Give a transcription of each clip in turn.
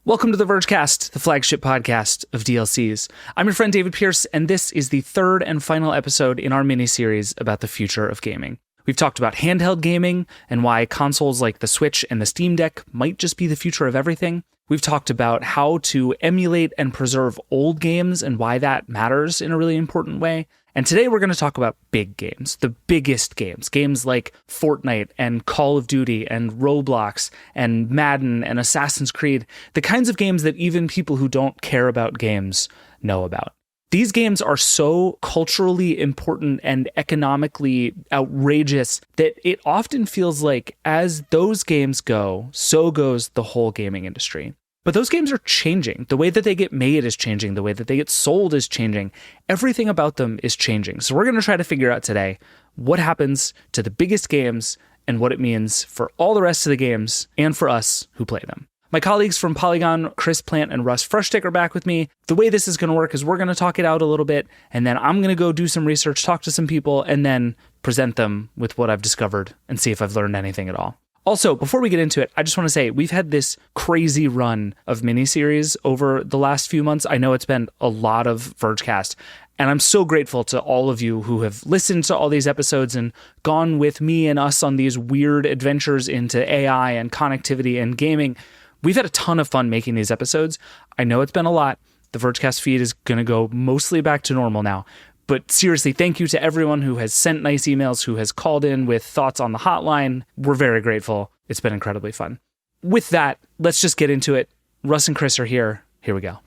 Welcome to the Vergecast, the flagship podcast of DLCs. I'm your friend David Pierce, and this is the third and final episode in our miniseries about the future of gaming. We've talked about handheld gaming and why consoles like the Switch and the Steam Deck might just be the future of everything. We've talked about how to emulate and preserve old games and why that matters in a really important way. And today we're going to talk about big games, the biggest games, games like Fortnite and Call of Duty and Roblox and Madden and Assassin's Creed, the kinds of games that even people who don't care about games know about. These games are so culturally important and economically outrageous that it often feels like as those games go, so goes the whole gaming industry. But those games are changing. The way that they get made is changing. The way that they get sold is changing. Everything about them is changing. So we're going to try to figure out today what happens to the biggest games and what it means for all the rest of the games and for us who play them. My colleagues from Polygon, Chris, Plante, and Russ Frushtick are back with me. The way this is going to work is we're going to talk it out a little bit, and then I'm going to go do some research, talk to some people, and then present them with what I've discovered and see if I've learned anything at all. Also, before we get into it, I just want to say we've had this crazy run of miniseries over the last few months. I know it's been a lot of Vergecast, and I'm so grateful to all of you who have listened to all these episodes and gone with me and us on these weird adventures into AI and connectivity and gaming. We've had a ton of fun making these episodes. I know it's been a lot. The Vergecast feed is going to go mostly back to normal now. But seriously, thank you to everyone who has sent nice emails, who has called in with thoughts on the hotline. We're very grateful. It's been incredibly fun. With that, let's just get into it. Russ and Chris are here. Here we go.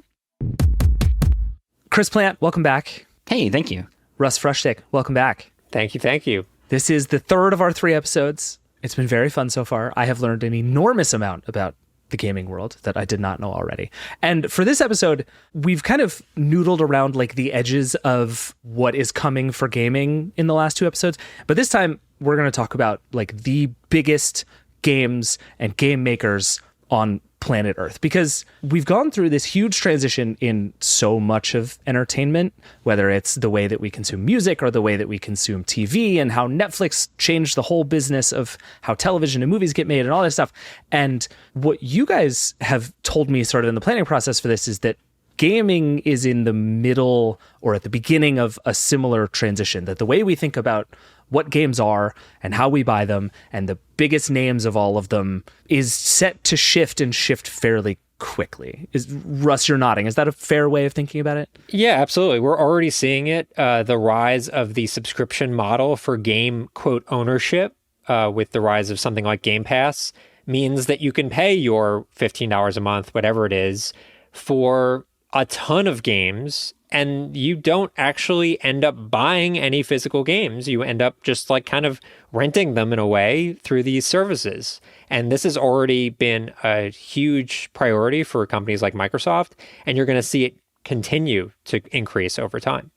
Chris Plante, welcome back. Hey, thank you. Russ Frushtick, welcome back. Thank you. This is the third of our 3 episodes. It's been very fun so far. I have learned an enormous amount about the gaming world that I did not know already. And for this episode, we've kind of noodled around like the edges of what is coming for gaming in the last 2 episodes. But this time we're going to talk about like the biggest games and game makers on planet Earth, because we've gone through this huge transition in so much of entertainment, whether it's the way that we consume music or the way that we consume TV, and how Netflix changed the whole business of how television and movies get made and all that stuff. And what you guys have told me sort of in the planning process for this is that gaming is in the middle or at the beginning of a similar transition, that the way we think about what games are and how we buy them and the biggest names of all of them is set to shift and shift fairly quickly. Russ, you're nodding. Is that a fair way of thinking about it? Yeah, absolutely. We're already seeing it. The rise of the subscription model for game, quote, ownership with the rise of something like Game Pass means that you can pay your $15 a month, whatever it is, for a ton of games, and you don't actually end up buying any physical games. You end up just like kind of renting them in a way through these services. And this has already been a huge priority for companies like Microsoft, and you're going to see it continue to increase over time.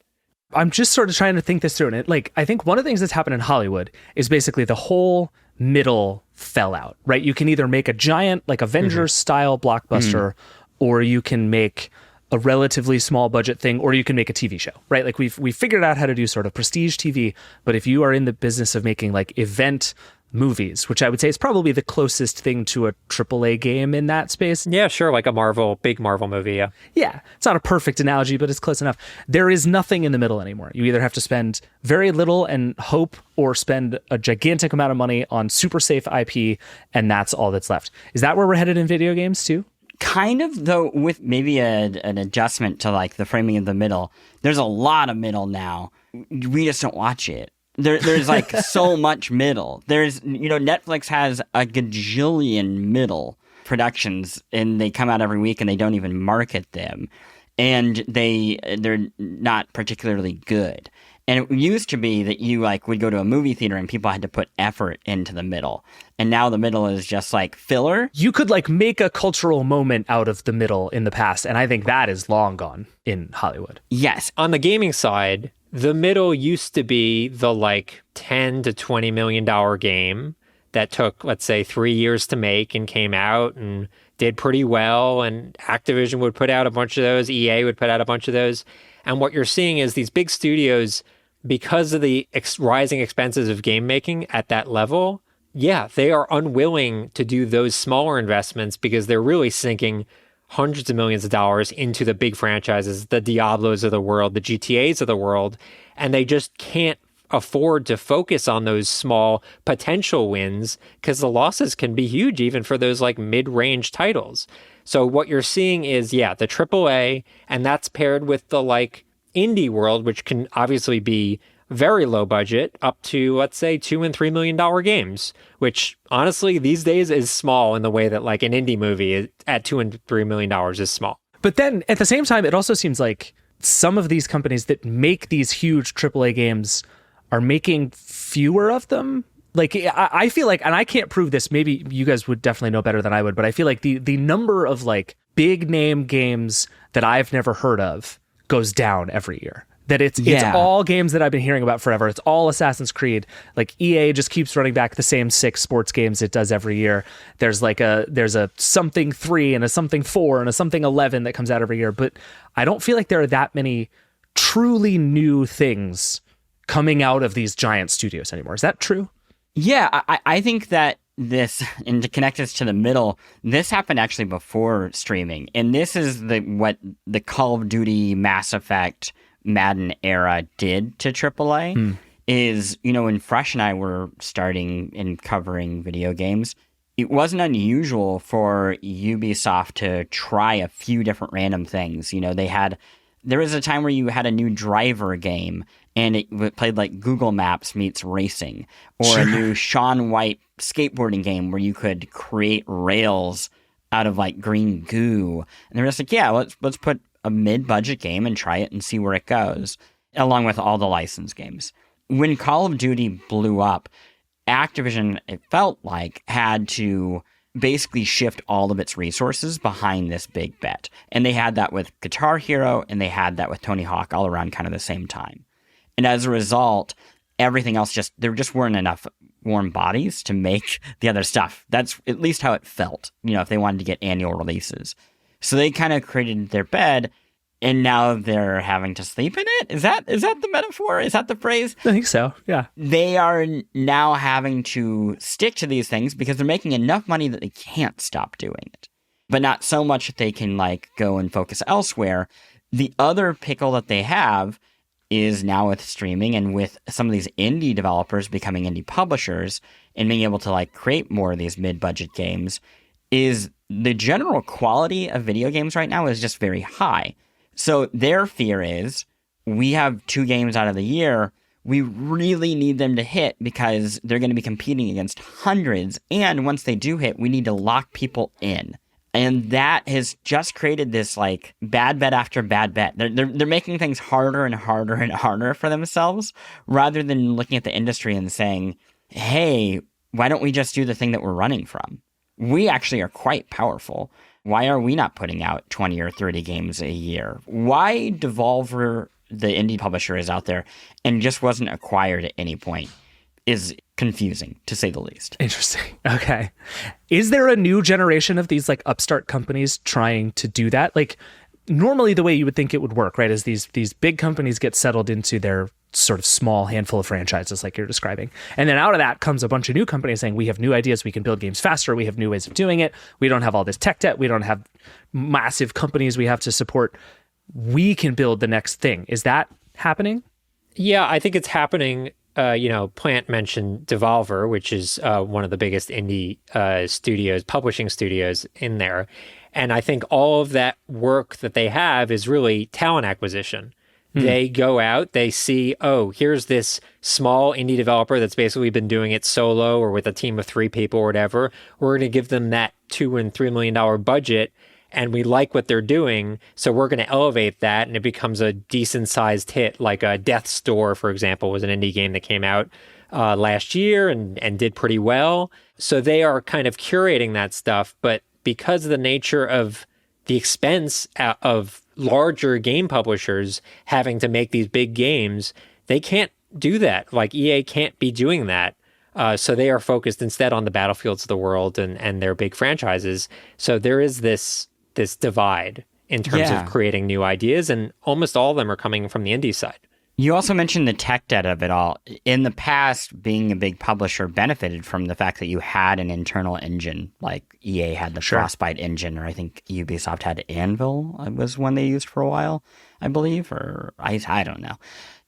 I'm just sort of trying to think this through. And I think one of the things that's happened in Hollywood is basically the whole middle fell out, right? You can either make a giant, like Avengers style blockbuster, or you can make a relatively small budget thing, or you can make a TV show, right? Like we've figured out how to do sort of prestige TV, but if you are in the business of making like event movies, which I would say is probably the closest thing to a AAA game in that space. Yeah, sure. Like a big Marvel movie. Yeah. Yeah. It's not a perfect analogy, but it's close enough. There is nothing in the middle anymore. You either have to spend very little and hope, or spend a gigantic amount of money on super safe IP, and that's all that's left. Is that where we're headed in video games too? Kind of, though, with maybe an adjustment to like the framing of the middle. There's a lot of middle now. We just don't watch it. There's like so much middle. There's, Netflix has a gajillion middle productions, and they come out every week and they don't even market them. And they're not particularly good. And it used to be that you would go to a movie theater and people had to put effort into the middle. And now the middle is just like filler. You could make a cultural moment out of the middle in the past. And I think that is long gone in Hollywood. Yes. On the gaming side, the middle used to be the $10 to $20 million game that took, let's say, 3 years to make and came out and did pretty well. And Activision would put out a bunch of those. EA would put out a bunch of those. And what you're seeing is these big studios, because of the rising expenses of game making at that level, they are unwilling to do those smaller investments because they're really sinking hundreds of millions of dollars into the big franchises, the Diablos of the world, the GTAs of the world, and they just can't afford to focus on those small potential wins because the losses can be huge even for those like mid-range titles. So what you're seeing is, the AAA, and that's paired with the like indie world, which can obviously be very low budget, up to, let's say, $2 and $3 million games, which honestly these days is small in the way that like an indie movie at $2 and $3 million is small. But then at the same time, it also seems like some of these companies that make these huge AAA games are making fewer of them. Like, I feel like, and I can't prove this, maybe you guys would definitely know better than I would, but I feel like the number of like big name games that I've never heard of goes down every year. That it's all games that I've been hearing about forever. It's all Assassin's Creed. Like EA just keeps running back the same 6 sports games it does every year. There's a something 3 and a something 4 and a something 11 that comes out every year. But I don't feel like there are that many truly new things coming out of these giant studios anymore. Is that true? Yeah, I think that this, and to connect us to the middle, this happened actually before streaming. And this is what the Call of Duty, Mass Effect, Madden era did to AAA. Is, when Fresh and I were starting and covering video games, it wasn't unusual for Ubisoft to try a few different random things. There was a time where you had a new driver game and it played like Google Maps meets racing, or a new Shaun White skateboarding game where you could create rails out of like green goo. And they're just like, yeah, let's put a mid-budget game and try it and see where it goes, along with all the licensed games. When Call of Duty blew up, Activision, it felt like, had to basically shift all of its resources behind this big bet. And they had that with Guitar Hero, and they had that with Tony Hawk all around kind of the same time. And as a result, everything else there just weren't enough warm bodies to make the other stuff. That's at least how it felt, if they wanted to get annual releases. So they kind of created their bed, and now they're having to sleep in it? Is that the metaphor? Is that the phrase? I think so, yeah. They are now having to stick to these things because they're making enough money that they can't stop doing it. But not so much that they can go and focus elsewhere. The other pickle that they have is now with streaming and with some of these indie developers becoming indie publishers and being able to create more of these mid-budget games, is the general quality of video games right now is just very high. So their fear is, we have 2 games out of the year, we really need them to hit because they're going to be competing against hundreds, and once they do hit, we need to lock people in. And that has just created this bad bet after bad bet. They're making things harder and harder and harder for themselves, rather than looking at the industry and saying, hey, why don't we just do the thing that we're running from? We actually are quite powerful. Why are we not putting out 20 or 30 games a year? Why Devolver, the indie publisher, is out there and just wasn't acquired at any point is confusing, to say the least. Interesting. Okay. Is there a new generation of these upstart companies trying to do that? Normally the way you would think it would work, right, is these big companies get settled into their sort of small handful of franchises like you're describing. And then out of that comes a bunch of new companies saying, we have new ideas, we can build games faster, we have new ways of doing it, we don't have all this tech debt, we don't have massive companies we have to support. We can build the next thing. Is that happening? Yeah, I think it's happening. Plante mentioned Devolver, which is one of the biggest indie studios, publishing studios in there. And I think all of that work that they have is really talent acquisition. They go out, they see, oh, here's this small indie developer that's basically been doing it solo or with a team of 3 people or whatever. We're going to give them that $2 and $3 million budget, and we like what they're doing, so we're going to elevate that, and it becomes a decent-sized hit, like Death's Door, for example, was an indie game that came out last year and did pretty well. So they are kind of curating that stuff, but because of the nature of the expense of larger game publishers having to make these big games, they can't do that. EA can't be doing that. So they are focused instead on the Battlefields of the world and their big franchises. So there is this divide in terms of creating new ideas, and almost all of them are coming from the indie side. You also mentioned the tech debt of it all. In the past, being a big publisher benefited from the fact that you had an internal engine, like EA had the Frostbite engine, or I think Ubisoft had Anvil was one they used for a while, I believe, or I don't know.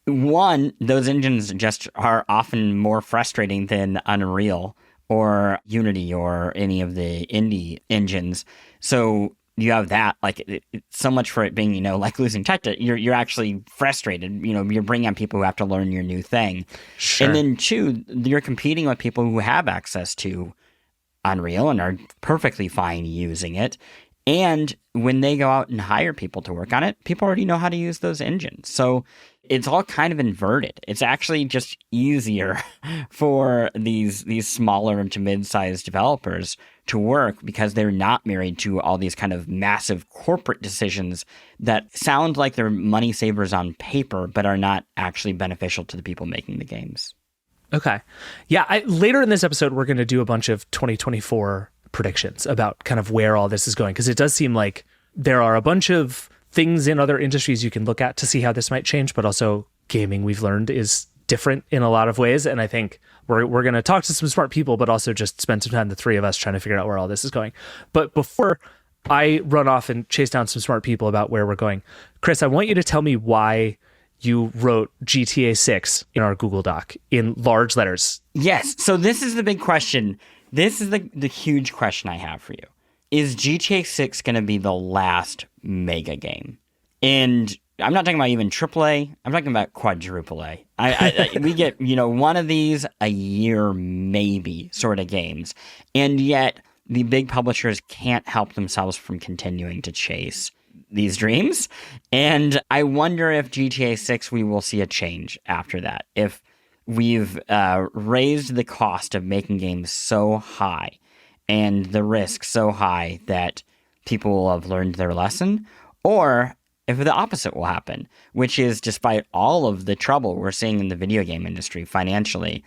One, those engines just are often more frustrating than Unreal or Unity or any of the indie engines. So you have that, like, so much for it being, like losing tech debt. You're actually frustrated. You're bringing on people who have to learn your new thing. Sure. And then two, you're competing with people who have access to Unreal and are perfectly fine using it. And when they go out and hire people to work on it, people already know how to use those engines. So it's all kind of inverted. It's actually just easier for these smaller to mid-sized developers to work because they're not married to all these kind of massive corporate decisions that sound like they're money savers on paper, but are not actually beneficial to the people making the games. Okay. Yeah, later in this episode, we're going to do a bunch of 2024 predictions about kind of where all this is going, because it does seem like there are a bunch of things in other industries you can look at to see how this might change, but also gaming, we've learned, is different in a lot of ways. And I think we're going to talk to some smart people, but also just spend some time, the three of us, trying to figure out where all this is going. But before I run off and chase down some smart people about where we're going, Chris, I want you to tell me why you wrote GTA 6 in our Google Doc in large letters. Yes. So this is the big question. This is the huge question I have for you. Is GTA 6 going to be the last mega game? And I'm not talking about even AAA. I'm talking about quadruple A. We get, one of these a year, maybe, sort of games. And yet the big publishers can't help themselves from continuing to chase these dreams. And I wonder if GTA 6, we will see a change after that. If we've raised the cost of making games so high and the risk so high that people will have learned their lesson, or if the opposite will happen, which is, despite all of the trouble we're seeing in the video game industry financially,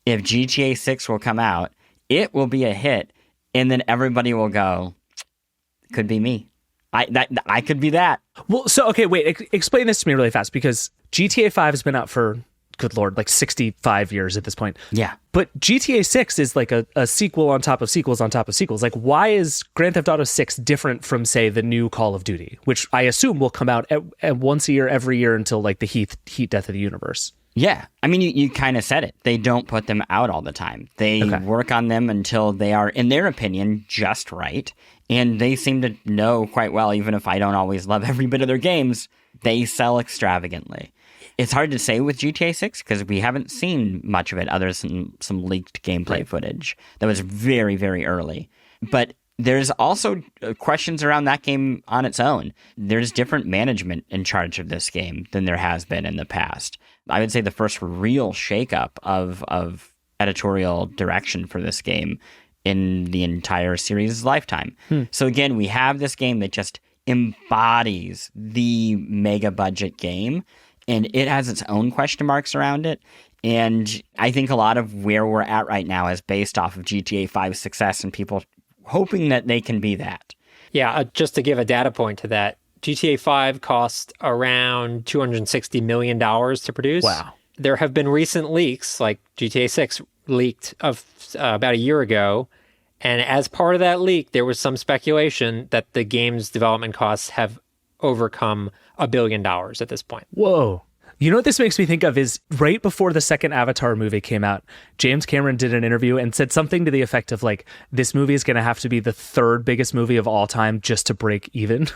if GTA 6 will come out, it will be a hit, and then everybody will go, could be me. I could be that. Well, so, okay, wait, explain this to me really fast, because GTA 5 has been out for, good Lord, like 65 years at this point. Yeah. But GTA 6 is like a sequel on top of sequels on top of sequels. Like, why is Grand Theft Auto 6 different from, say, the new Call of Duty, which I assume will come out at once a year, every year until like the heat death of the universe? Yeah. I mean, you kind of said it. They don't put them out all the time. They work on them until they are, in their opinion, just right. And they seem to know quite well, even if I don't always love every bit of their games, they sell extravagantly. It's hard to say with GTA 6 because we haven't seen much of it other than some leaked gameplay footage that was very, very early. But there's also questions around that game on its own. There's different management in charge of this game than there has been in the past. I would say the first real shakeup of editorial direction for this game in the entire series' lifetime. So again, we have this game that just embodies the mega budget game, and it has its own question marks around it. And I think a lot of where we're at right now is based off of GTA 5's success and people hoping that they can be that. Yeah, just to give a data point to that, GTA 5 cost around $260 million to produce. Wow. There have been recent leaks, like GTA 6 leaked of about a year ago. And as part of that leak, there was some speculation that the game's development costs have overcome $1 billion at this point. Whoa. You know what this makes me think of is right before the second Avatar movie came out, James Cameron did an interview and said something to the effect of like, this movie is going to have to be the third biggest movie of all time just to break even.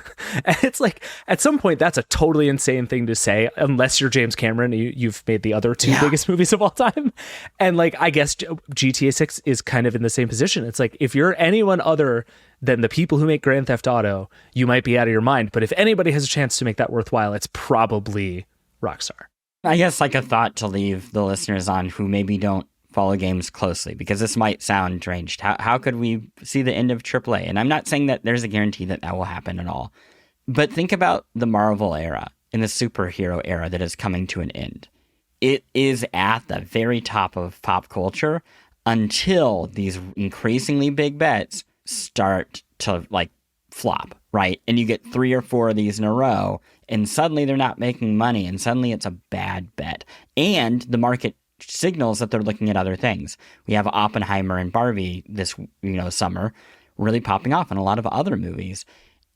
And it's like, at some point, that's a totally insane thing to say, unless you're James Cameron, you've made the other two biggest movies of all time. And like, I guess GTA 6 is kind of in the same position. It's like, if you're anyone other than the people who make Grand Theft Auto, you might be out of your mind. But if anybody has a chance to make that worthwhile, it's probably Rockstar. I guess like a thought to leave the listeners on who maybe don't follow games closely, because this might sound deranged. How could we see the end of AAA? And I'm not saying that there's a guarantee that will happen at all. But think about the Marvel era and the superhero era that is coming to an end. It is at the very top of pop culture until these increasingly big bets start to like flop, right? And you get 3 or 4 of these in a row, and suddenly they're not making money, and suddenly it's a bad bet. And the market signals that they're looking at other things. We have Oppenheimer and Barbie this summer really popping off, and a lot of other movies.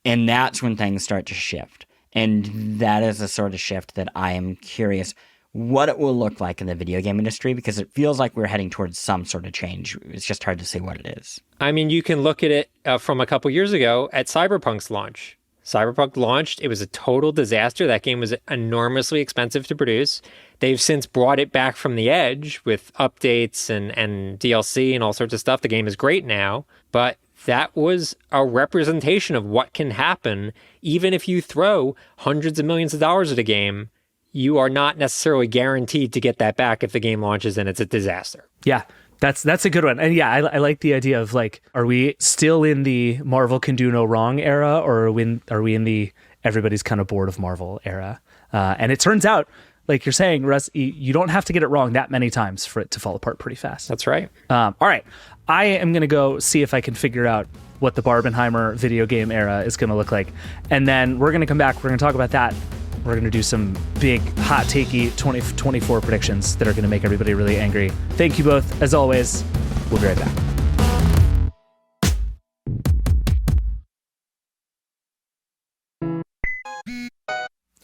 And that's when things start to shift. And that is the sort of shift that I am curious what it will look like in the video game industry, because it feels like we're heading towards some sort of change. It's just hard to say what it is. I mean, you can look at it from a couple years ago at Cyberpunk's launch. Cyberpunk launched. It was a total disaster. That game was enormously expensive to produce. They've since brought it back from the edge with updates and DLC and all sorts of stuff. The game is great now, but that was a representation of what can happen. Even if you throw hundreds of millions of dollars at a game, you are not necessarily guaranteed to get that back if the game launches and it's a disaster. Yeah, that's a good one. And yeah, I like the idea of like, are we still in the Marvel can do no wrong era, or are we in the everybody's kind of bored of Marvel era? And it turns out, like you're saying, Russ, you don't have to get it wrong that many times for it to fall apart pretty fast. That's right. All right, I am going to go see if I can figure out what the Barbenheimer video game era is going to look like. And then we're going to come back. We're going to talk about that. We're going to do some big, hot takey 2024 predictions that are going to make everybody really angry. Thank you both, as always. We'll be right back.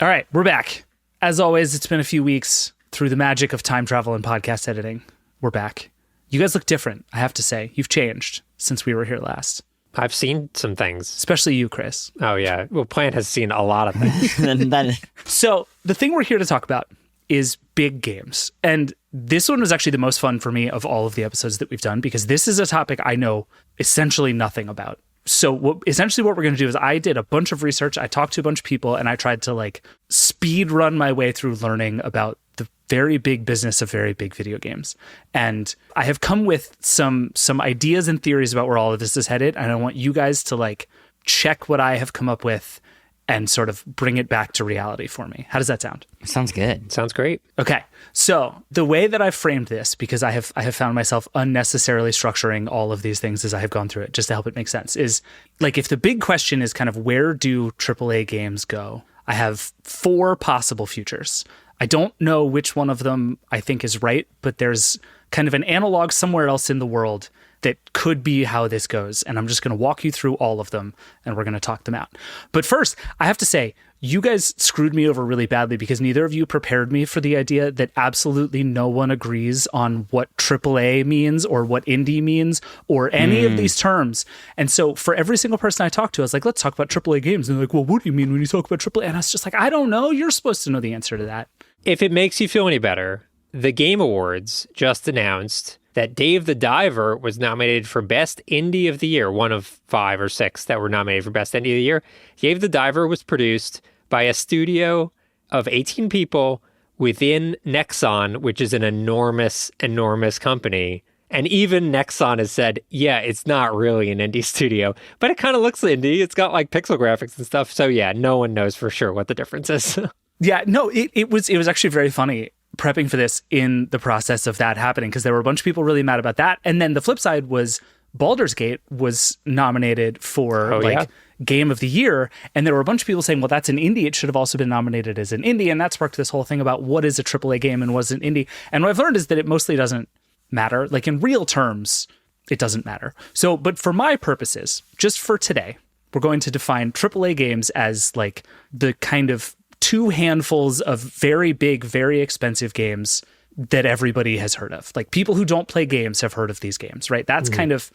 All right, we're back. As always, it's been a few weeks. Through the magic of time travel and podcast editing, we're back. You guys look different, I have to say. You've changed since we were here last. I've seen some things. Especially you, Chris. Oh, yeah. Well, Plante has seen a lot of things. So the thing we're here to talk about is big games. And this one was actually the most fun for me of all of the episodes that we've done, because this is a topic I know essentially nothing about. So essentially what we're going to do is I did a bunch of research. I talked to a bunch of people, and I tried to like speed run my way through learning about the very big business of very big video games. And I have come with some ideas and theories about where all of this is headed. And I want you guys to like check what I have come up with and sort of bring it back to reality for me. How does that sound? Sounds good. Sounds great. Okay. So the way that I've framed this, because I have found myself unnecessarily structuring all of these things as I have gone through it, just to help it make sense, is like, if the big question is kind of where do AAA games go, I have 4 possible futures. I don't know which one of them I think is right, but there's kind of an analog somewhere else in the world that could be how this goes. And I'm just going to walk you through all of them, and we're going to talk them out. But first, I have to say, you guys screwed me over really badly, because neither of you prepared me for the idea that absolutely no one agrees on what AAA means or what indie means or any of these terms. And so for every single person I talked to, I was like, let's talk about AAA games. And they're like, well, what do you mean when you talk about AAA? And I was just like, I don't know. You're supposed to know the answer to that. If it makes you feel any better, the Game Awards just announced that Dave the Diver was nominated for Best Indie of the Year, one of 5 or 6 that were nominated for Best Indie of the Year. Dave the Diver was produced by a studio of 18 people within Nexon, which is an enormous, enormous company. And even Nexon has said, yeah, it's not really an indie studio, but it kind of looks indie. It's got like pixel graphics and stuff. So yeah, no one knows for sure what the difference is. Yeah, no, it was actually very funny prepping for this in the process of that happening, because there were a bunch of people really mad about that. And then the flip side was Baldur's Gate was nominated for Game of the Year. And there were a bunch of people saying, well, that's an indie. It should have also been nominated as an indie. And that sparked this whole thing about what is a AAA game and what's an indie. And what I've learned is that it mostly doesn't matter. Like in real terms, it doesn't matter. So, but for my purposes, just for today, we're going to define AAA games as like the kind of 2 handfuls of very big, very expensive games that everybody has heard of. Like people who don't play games have heard of these games, right? That's kind of,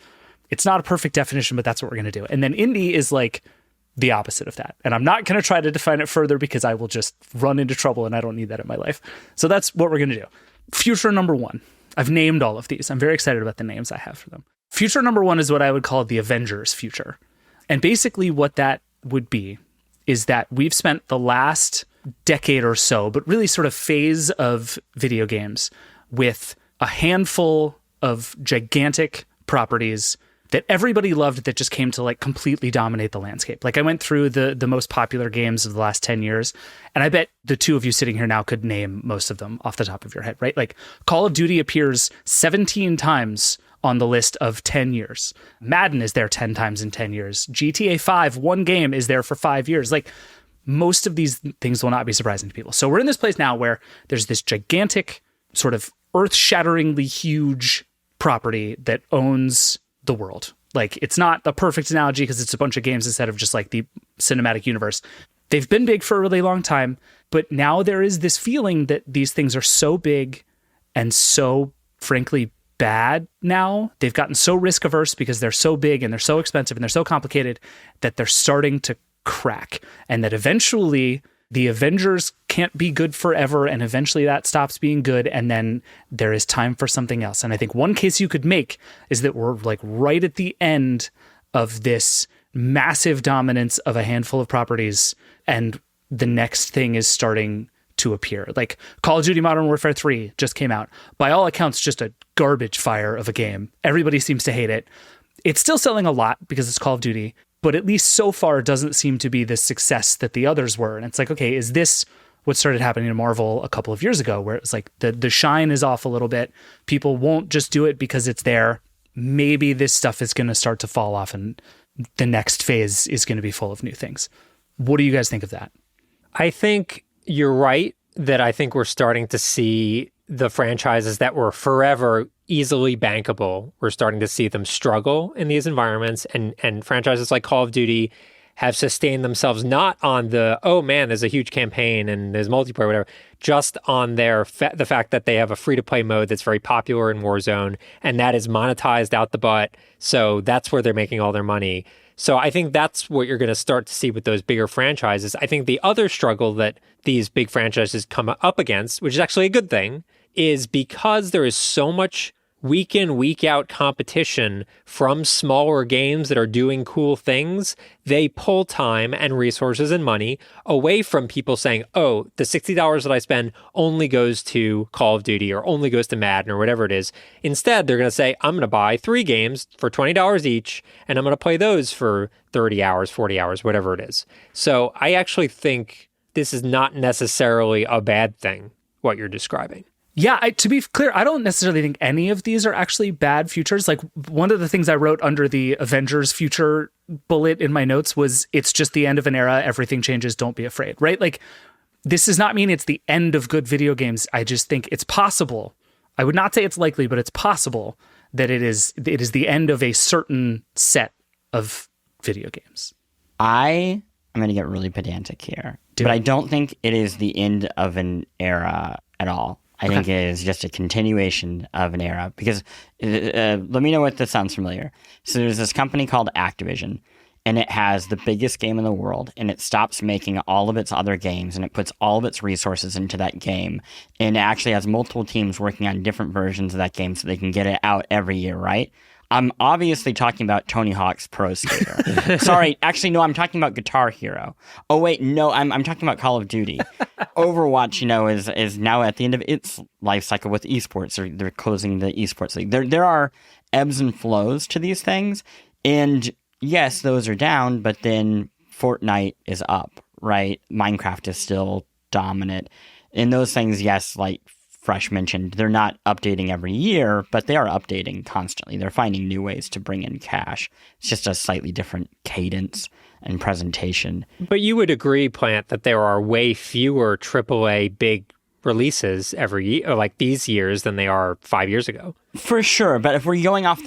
it's not a perfect definition, but that's what we're going to do. And then indie is like the opposite of that. And I'm not going to try to define it further, because I will just run into trouble, and I don't need that in my life. So that's what we're going to do. Future number 1. I've named all of these. I'm very excited about the names I have for them. Future number 1 is what I would call the Avengers future. And basically what that would be is that we've spent the last decade or so, but really sort of phase of video games, with a handful of gigantic properties that everybody loved that just came to like completely dominate the landscape. Like I went through the most popular games of the last 10 years, and I bet the 2 of you sitting here now could name most of them off the top of your head, right? Like Call of Duty appears 17 times on the list of 10 years. Madden is there 10 times in 10 years. GTA 5, one game, is there for 5 years. Like, most of these things will not be surprising to people. So we're in this place now where there's this gigantic, sort of earth-shatteringly huge property that owns the world. Like, it's not the perfect analogy because it's a bunch of games instead of just like the cinematic universe. They've been big for a really long time, but now there is this feeling that these things are so big and so, frankly, bad now. They've gotten so risk averse because they're so big and they're so expensive and they're so complicated that they're starting to crack, and that eventually the Avengers can't be good forever, and eventually that stops being good, and then there is time for something else. And I think one case you could make is that we're like right at the end of this massive dominance of a handful of properties, and the next thing is starting to appear. Like, Call of Duty Modern Warfare 3 just came out. By all accounts, just a garbage fire of a game. Everybody seems to hate it. It's still selling a lot because it's Call of Duty, but at least so far it doesn't seem to be the success that the others were. And it's like, okay, is this what started happening to Marvel a couple of years ago, where it was like the shine is off a little bit. People won't just do it because it's there. Maybe this stuff is going to start to fall off and the next phase is going to be full of new things. What do you guys think of that? I think you're right that I think we're starting to see the franchises that were forever easily bankable. We're starting to see them struggle in these environments, and franchises like Call of Duty have sustained themselves not on the, oh man, there's a huge campaign and there's multiplayer, whatever, just on the fact that they have a free-to-play mode that's very popular in Warzone, and that is monetized out the butt. So that's where they're making all their money. So I think that's what you're going to start to see with those bigger franchises. I think the other struggle that these big franchises come up against, which is actually a good thing, is because there is so much week in, week out competition from smaller games that are doing cool things, they pull time and resources and money away from people saying, oh, the $60 that I spend only goes to Call of Duty or only goes to Madden or whatever it is. Instead, they're going to say, I'm going to buy 3 games for $20 each, and I'm going to play those for 30 hours, 40 hours, whatever it is. So I actually think this is not necessarily a bad thing, what you're describing. Yeah, to be clear, I don't necessarily think any of these are actually bad futures. Like, one of the things I wrote under the Avengers future bullet in my notes was, it's just the end of an era, everything changes, don't be afraid, right? Like, this does not mean it's the end of good video games. I just think it's possible. I would not say it's likely, but it's possible that it is the end of a certain set of video games. I'm going to get really pedantic here, but I don't think it is the end of an era at all. I think it is just a continuation of an era, because let me know if this sounds familiar. So there's this company called Activision, and it has the biggest game in the world, and it stops making all of its other games, and it puts all of its resources into that game, and it actually has multiple teams working on different versions of that game so they can get it out every year, right? I'm obviously talking about Tony Hawk's Pro Skater. Sorry, actually, no, I'm talking about Guitar Hero. Oh, wait, no, I'm talking about Call of Duty. Overwatch, is now at the end of its life cycle with esports. They're closing the esports league. There are ebbs and flows to these things. And yes, those are down, but then Fortnite is up, right? Minecraft is still dominant. And those things, yes, like Fresh mentioned, they're not updating every year, but they are updating constantly. They're finding new ways to bring in cash. It's just a slightly different cadence and presentation. But you would agree, Plante, that there are way fewer AAA big releases every year, like these years, than they are 5 years ago. For sure, but if we're going off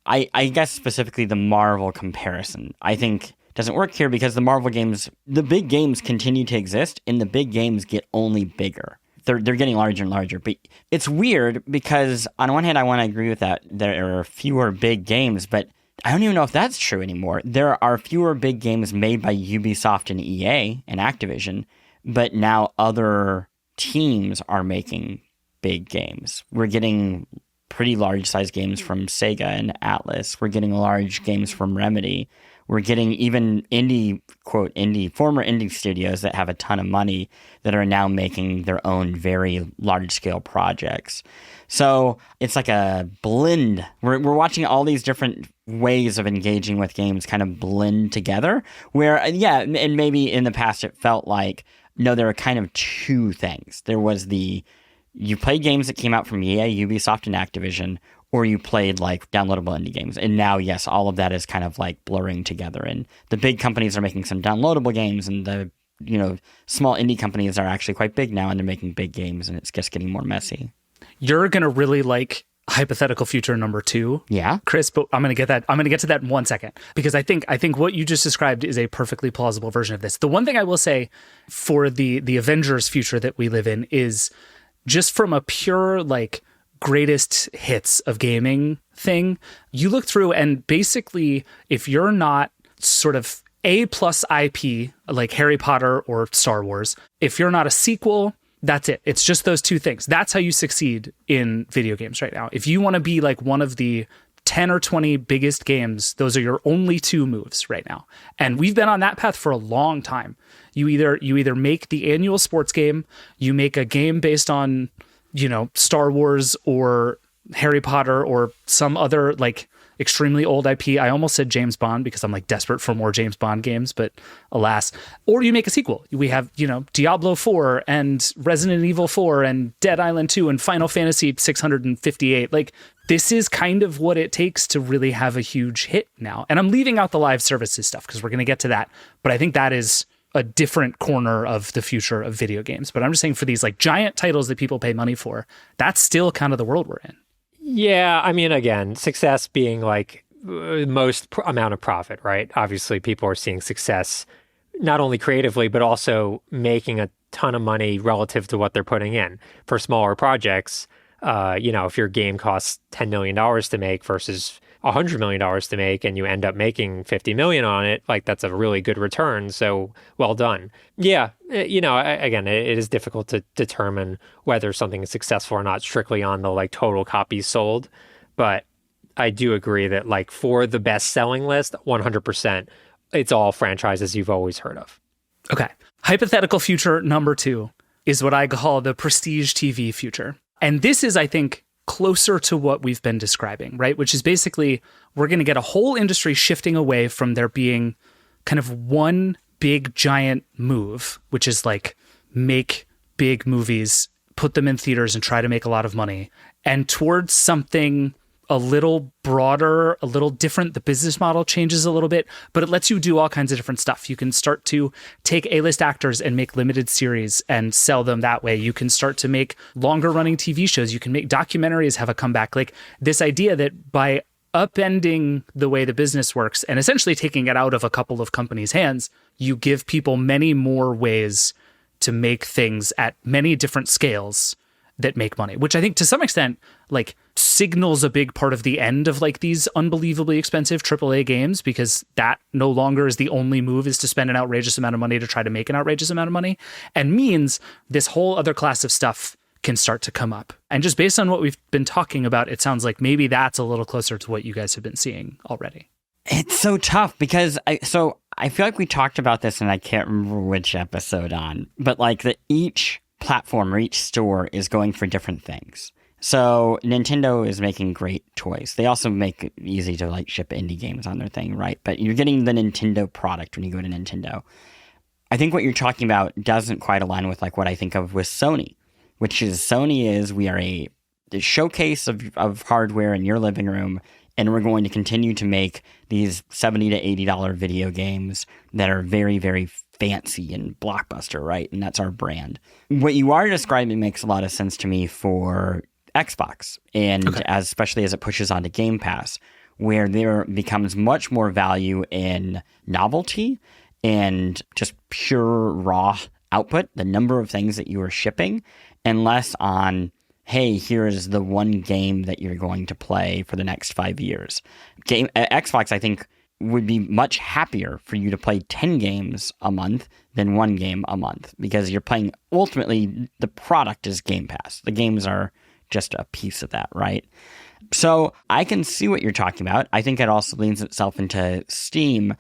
I guess specifically the Marvel comparison, I think doesn't work here, because the Marvel games, the big games continue to exist, and the big games get only bigger. They're getting larger and larger. But it's weird because on one hand, I want to agree with that. There are fewer big games, but I don't even know if that's true anymore. There are fewer big games made by Ubisoft and EA and Activision, but now other teams are making big games. We're getting pretty large-sized games from Sega and Atlas. We're getting large games from Remedy. We're getting even former indie studios that have a ton of money that are now making their own very large-scale projects. So it's like a blend. We're watching all these different ways of engaging with games kind of blend together, where, yeah, and maybe in the past it felt like, no, there were kind of two things. There was you play games that came out from EA, Ubisoft, and Activision, or you played like downloadable indie games. And now, yes, all of that is kind of like blurring together. And the big companies are making some downloadable games, and the small indie companies are actually quite big now, and they're making big games, and it's just getting more messy. You're going to really like hypothetical future number 2. Yeah. Chris, but I'm going to get to that in 1 second, because I think what you just described is a perfectly plausible version of this. The one thing I will say for the Avengers future that we live in is just from a pure like greatest hits of gaming thing, you look through and basically if you're not sort of A+ IP like Harry Potter or Star Wars, if you're not a sequel, that's it. It's just those two things. That's how you succeed in video games right now. If you want to be like one of the 10 or 20 biggest games, those are your only two moves right now. And we've been on that path for a long time. You either make the annual sports game, you make a game based on, Star Wars or Harry Potter or some other like extremely old IP. I almost said James Bond because I'm like desperate for more James Bond games, but alas. Or you make a sequel. We have, Diablo 4 and Resident Evil 4 and Dead Island 2 and Final Fantasy 658. Like, this is kind of what it takes to really have a huge hit now. And I'm leaving out the live services stuff because we're going to get to that. But I think that is a different corner of the future of video games. But I'm just saying for these like giant titles that people pay money for, that's still kind of the world we're in. Yeah, I mean, again, success being like most amount of profit, right? Obviously, people are seeing success not only creatively, but also making a ton of money relative to what they're putting in. For smaller projects, if your game costs $10 million to make versus $100 million to make, and you end up making $50 million on it, like that's a really good return. So well done. Yeah, again, it is difficult to determine whether something is successful or not strictly on the like total copies sold. But I do agree that like for the best selling list, 100%, it's all franchises you've always heard of. Okay. Hypothetical future number 2 is what I call the prestige TV future. And this is, I think, closer to what we've been describing, right? Which is basically we're going to get a whole industry shifting away from there being kind of one big giant move, which is like make big movies, put them in theaters and try to make a lot of money, and towards something a little broader, a little different. The business model changes a little bit, but it lets you do all kinds of different stuff. You can start to take A-list actors and make limited series and sell them that way. You can start to make longer running TV shows. You can make documentaries have a comeback. Like this idea that by upending the way the business works and essentially taking it out of a couple of companies' hands, you give people many more ways to make things at many different scales that make money, which I think to some extent like signals a big part of the end of like these unbelievably expensive AAA games, because that no longer is the only move is to spend an outrageous amount of money to try to make an outrageous amount of money, and means this whole other class of stuff can start to come up. And just based on what we've been talking about, it sounds like maybe that's a little closer to what you guys have been seeing already. It's so tough because I feel like we talked about this and I can't remember which episode on, but like that each platform or each store is going for different things. So Nintendo is making great toys. They also make it easy to like ship indie games on their thing, right? But you're getting the Nintendo product when you go to Nintendo. I think what you're talking about doesn't quite align with like what I think of with Sony, which is we are a showcase of hardware in your living room, and we're going to continue to make these $70 to $80 video games that are very, very fancy and blockbuster, right? And that's our brand. What you are describing makes a lot of sense to me for Xbox, and especially as it pushes onto Game Pass, where there becomes much more value in novelty and just pure raw output, the number of things that you are shipping, and less on, hey, here's the one game that you're going to play for the next 5 years. Xbox, I think, would be much happier for you to play 10 games a month than one game a month, because you're playing, ultimately, the product is Game Pass. The games are just a piece of that, right? So I can see what you're talking about. I think it also leans itself into Steam.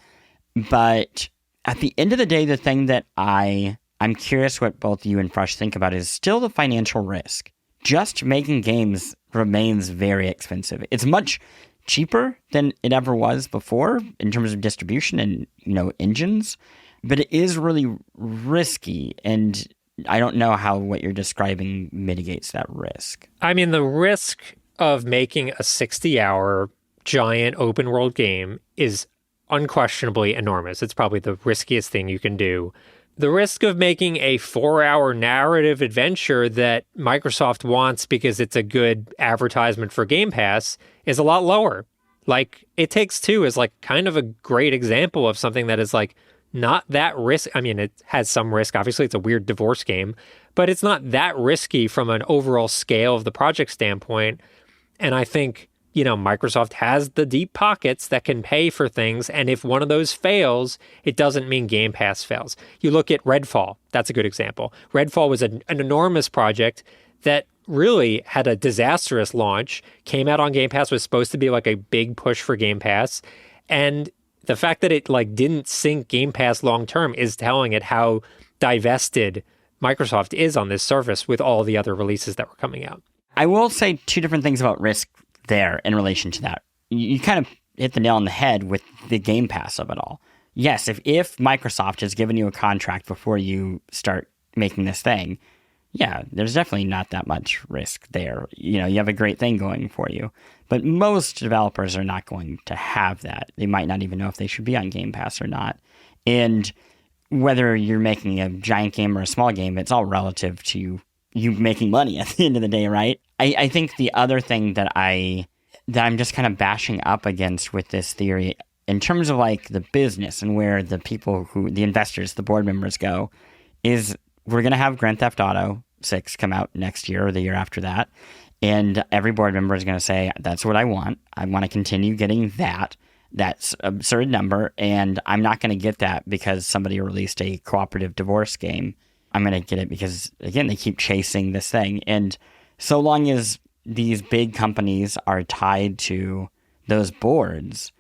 But at the end of the day, the thing that I'm curious what both you and Frush think about is still the financial risk. Just making games remains very expensive. It's much cheaper than it ever was before in terms of distribution and, engines, but it is really risky, and I don't know how what you're describing mitigates that risk. I mean, the risk of making a 60-hour giant open world game is unquestionably enormous. It's probably the riskiest thing you can do. The risk of making a 4-hour narrative adventure that Microsoft wants because it's a good advertisement for Game Pass is a lot lower. Like, It Takes Two is like kind of a great example of something that is like not that risk. I mean, it has some risk. Obviously, it's a weird divorce game, but it's not that risky from an overall scale of the project standpoint. And I think, Microsoft has the deep pockets that can pay for things. And if one of those fails, it doesn't mean Game Pass fails. You look at Redfall. That's a good example. Redfall was an enormous project that really had a disastrous launch, came out on Game Pass, was supposed to be like a big push for Game Pass. And the fact that it didn't sink Game Pass long term is telling it how divested Microsoft is on this service with all the other releases that were coming out. I will say two different things about risk there in relation to that. You kind of hit the nail on the head with the Game Pass of it all. Yes, if Microsoft has given you a contract before you start making this thing, yeah, there's definitely not that much risk there. You have a great thing going for you. But most developers are not going to have that. They might not even know if they should be on Game Pass or not. And whether you're making a giant game or a small game, it's all relative to you making money at the end of the day, right? I think the other thing that I'm just kind of bashing up against with this theory, in terms of the business and where the people the investors, the board members go, is we're going to have Grand Theft Auto 6 come out next year or the year after that. And every board member is going to say, that's what I want. I want to continue getting that. That's an absurd number. And I'm not going to get that because somebody released a cooperative divorce game. I'm going to get it because, again, they keep chasing this thing. And so long as these big companies are tied to those boards,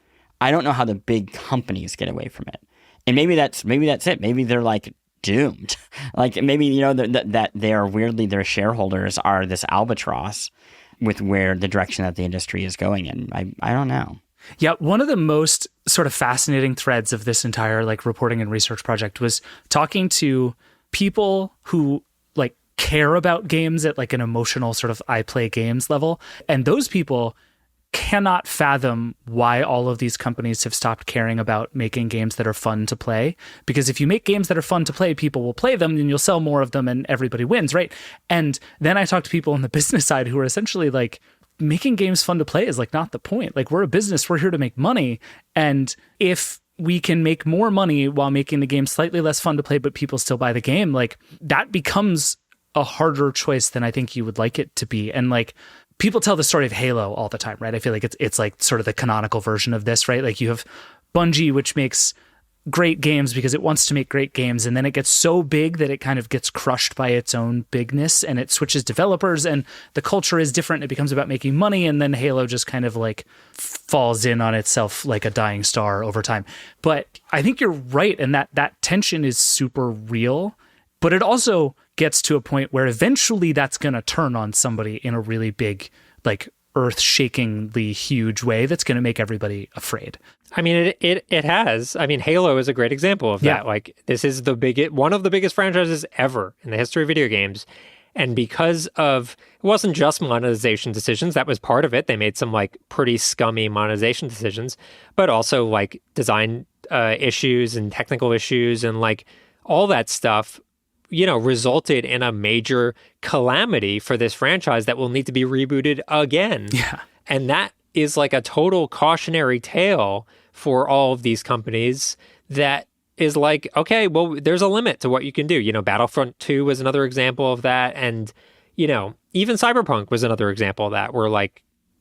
I don't know how the big companies get away from it. And maybe that's it. Maybe they're doomed. Maybe, that they are weirdly, their shareholders are this albatross with where the direction that the industry is going in. I don't know. Yeah, one of the most sort of fascinating threads of this entire reporting and research project was talking to people who care about games at an emotional sort of I play games level. And those people cannot fathom why all of these companies have stopped caring about making games that are fun to play. Because if you make games that are fun to play, people will play them and you'll sell more of them and everybody wins, right? And then I talk to people on the business side who are essentially making games fun to play is not the point. We're a business, we're here to make money. And if we can make more money while making the game slightly less fun to play, but people still buy the game, that becomes a harder choice than I think you would like it to be. And people tell the story of Halo all the time, right? I feel like it's sort of the canonical version of this, right? You have Bungie, which makes great games because it wants to make great games, and then it gets so big that it kind of gets crushed by its own bigness, and it switches developers, and the culture is different. It becomes about making money, and then Halo just kind of falls in on itself like a dying star over time. But I think you're right, and that tension is super real, but it also gets to a point where eventually that's going to turn on somebody in a really big, earth-shakingly huge way that's going to make everybody afraid. I mean, it has. I mean, Halo is a great example of that. This is one of the biggest franchises ever in the history of video games. And because of, it wasn't just monetization decisions, that was part of it. They made some pretty scummy monetization decisions, but also design issues and technical issues and all that stuff, resulted in a major calamity for this franchise that will need to be rebooted again. Yeah. And that is a total cautionary tale for all of these companies that is okay, well, there's a limit to what you can do. Battlefront 2 was another example of that. And, even Cyberpunk was another example of that, where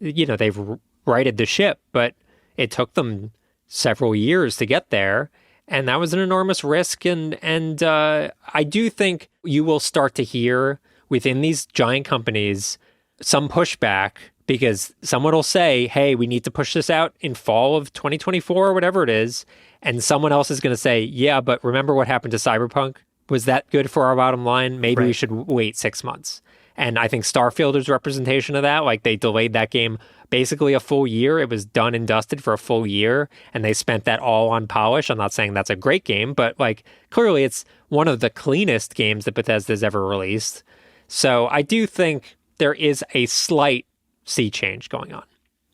they've righted the ship, but it took them several years to get there. And that was an enormous risk. And I do think you will start to hear within these giant companies some pushback, because someone will say, hey, we need to push this out in fall of 2024 or whatever it is. And someone else is going to say, yeah, but remember what happened to Cyberpunk? Was that good for our bottom line? Maybe we should wait 6 months. And I think Starfield is representation of that. They delayed that game basically a full year. It was done and dusted for a full year, and they spent that all on polish. I'm not saying that's a great game, but clearly it's one of the cleanest games that Bethesda's ever released. So I do think there is a slight sea change going on.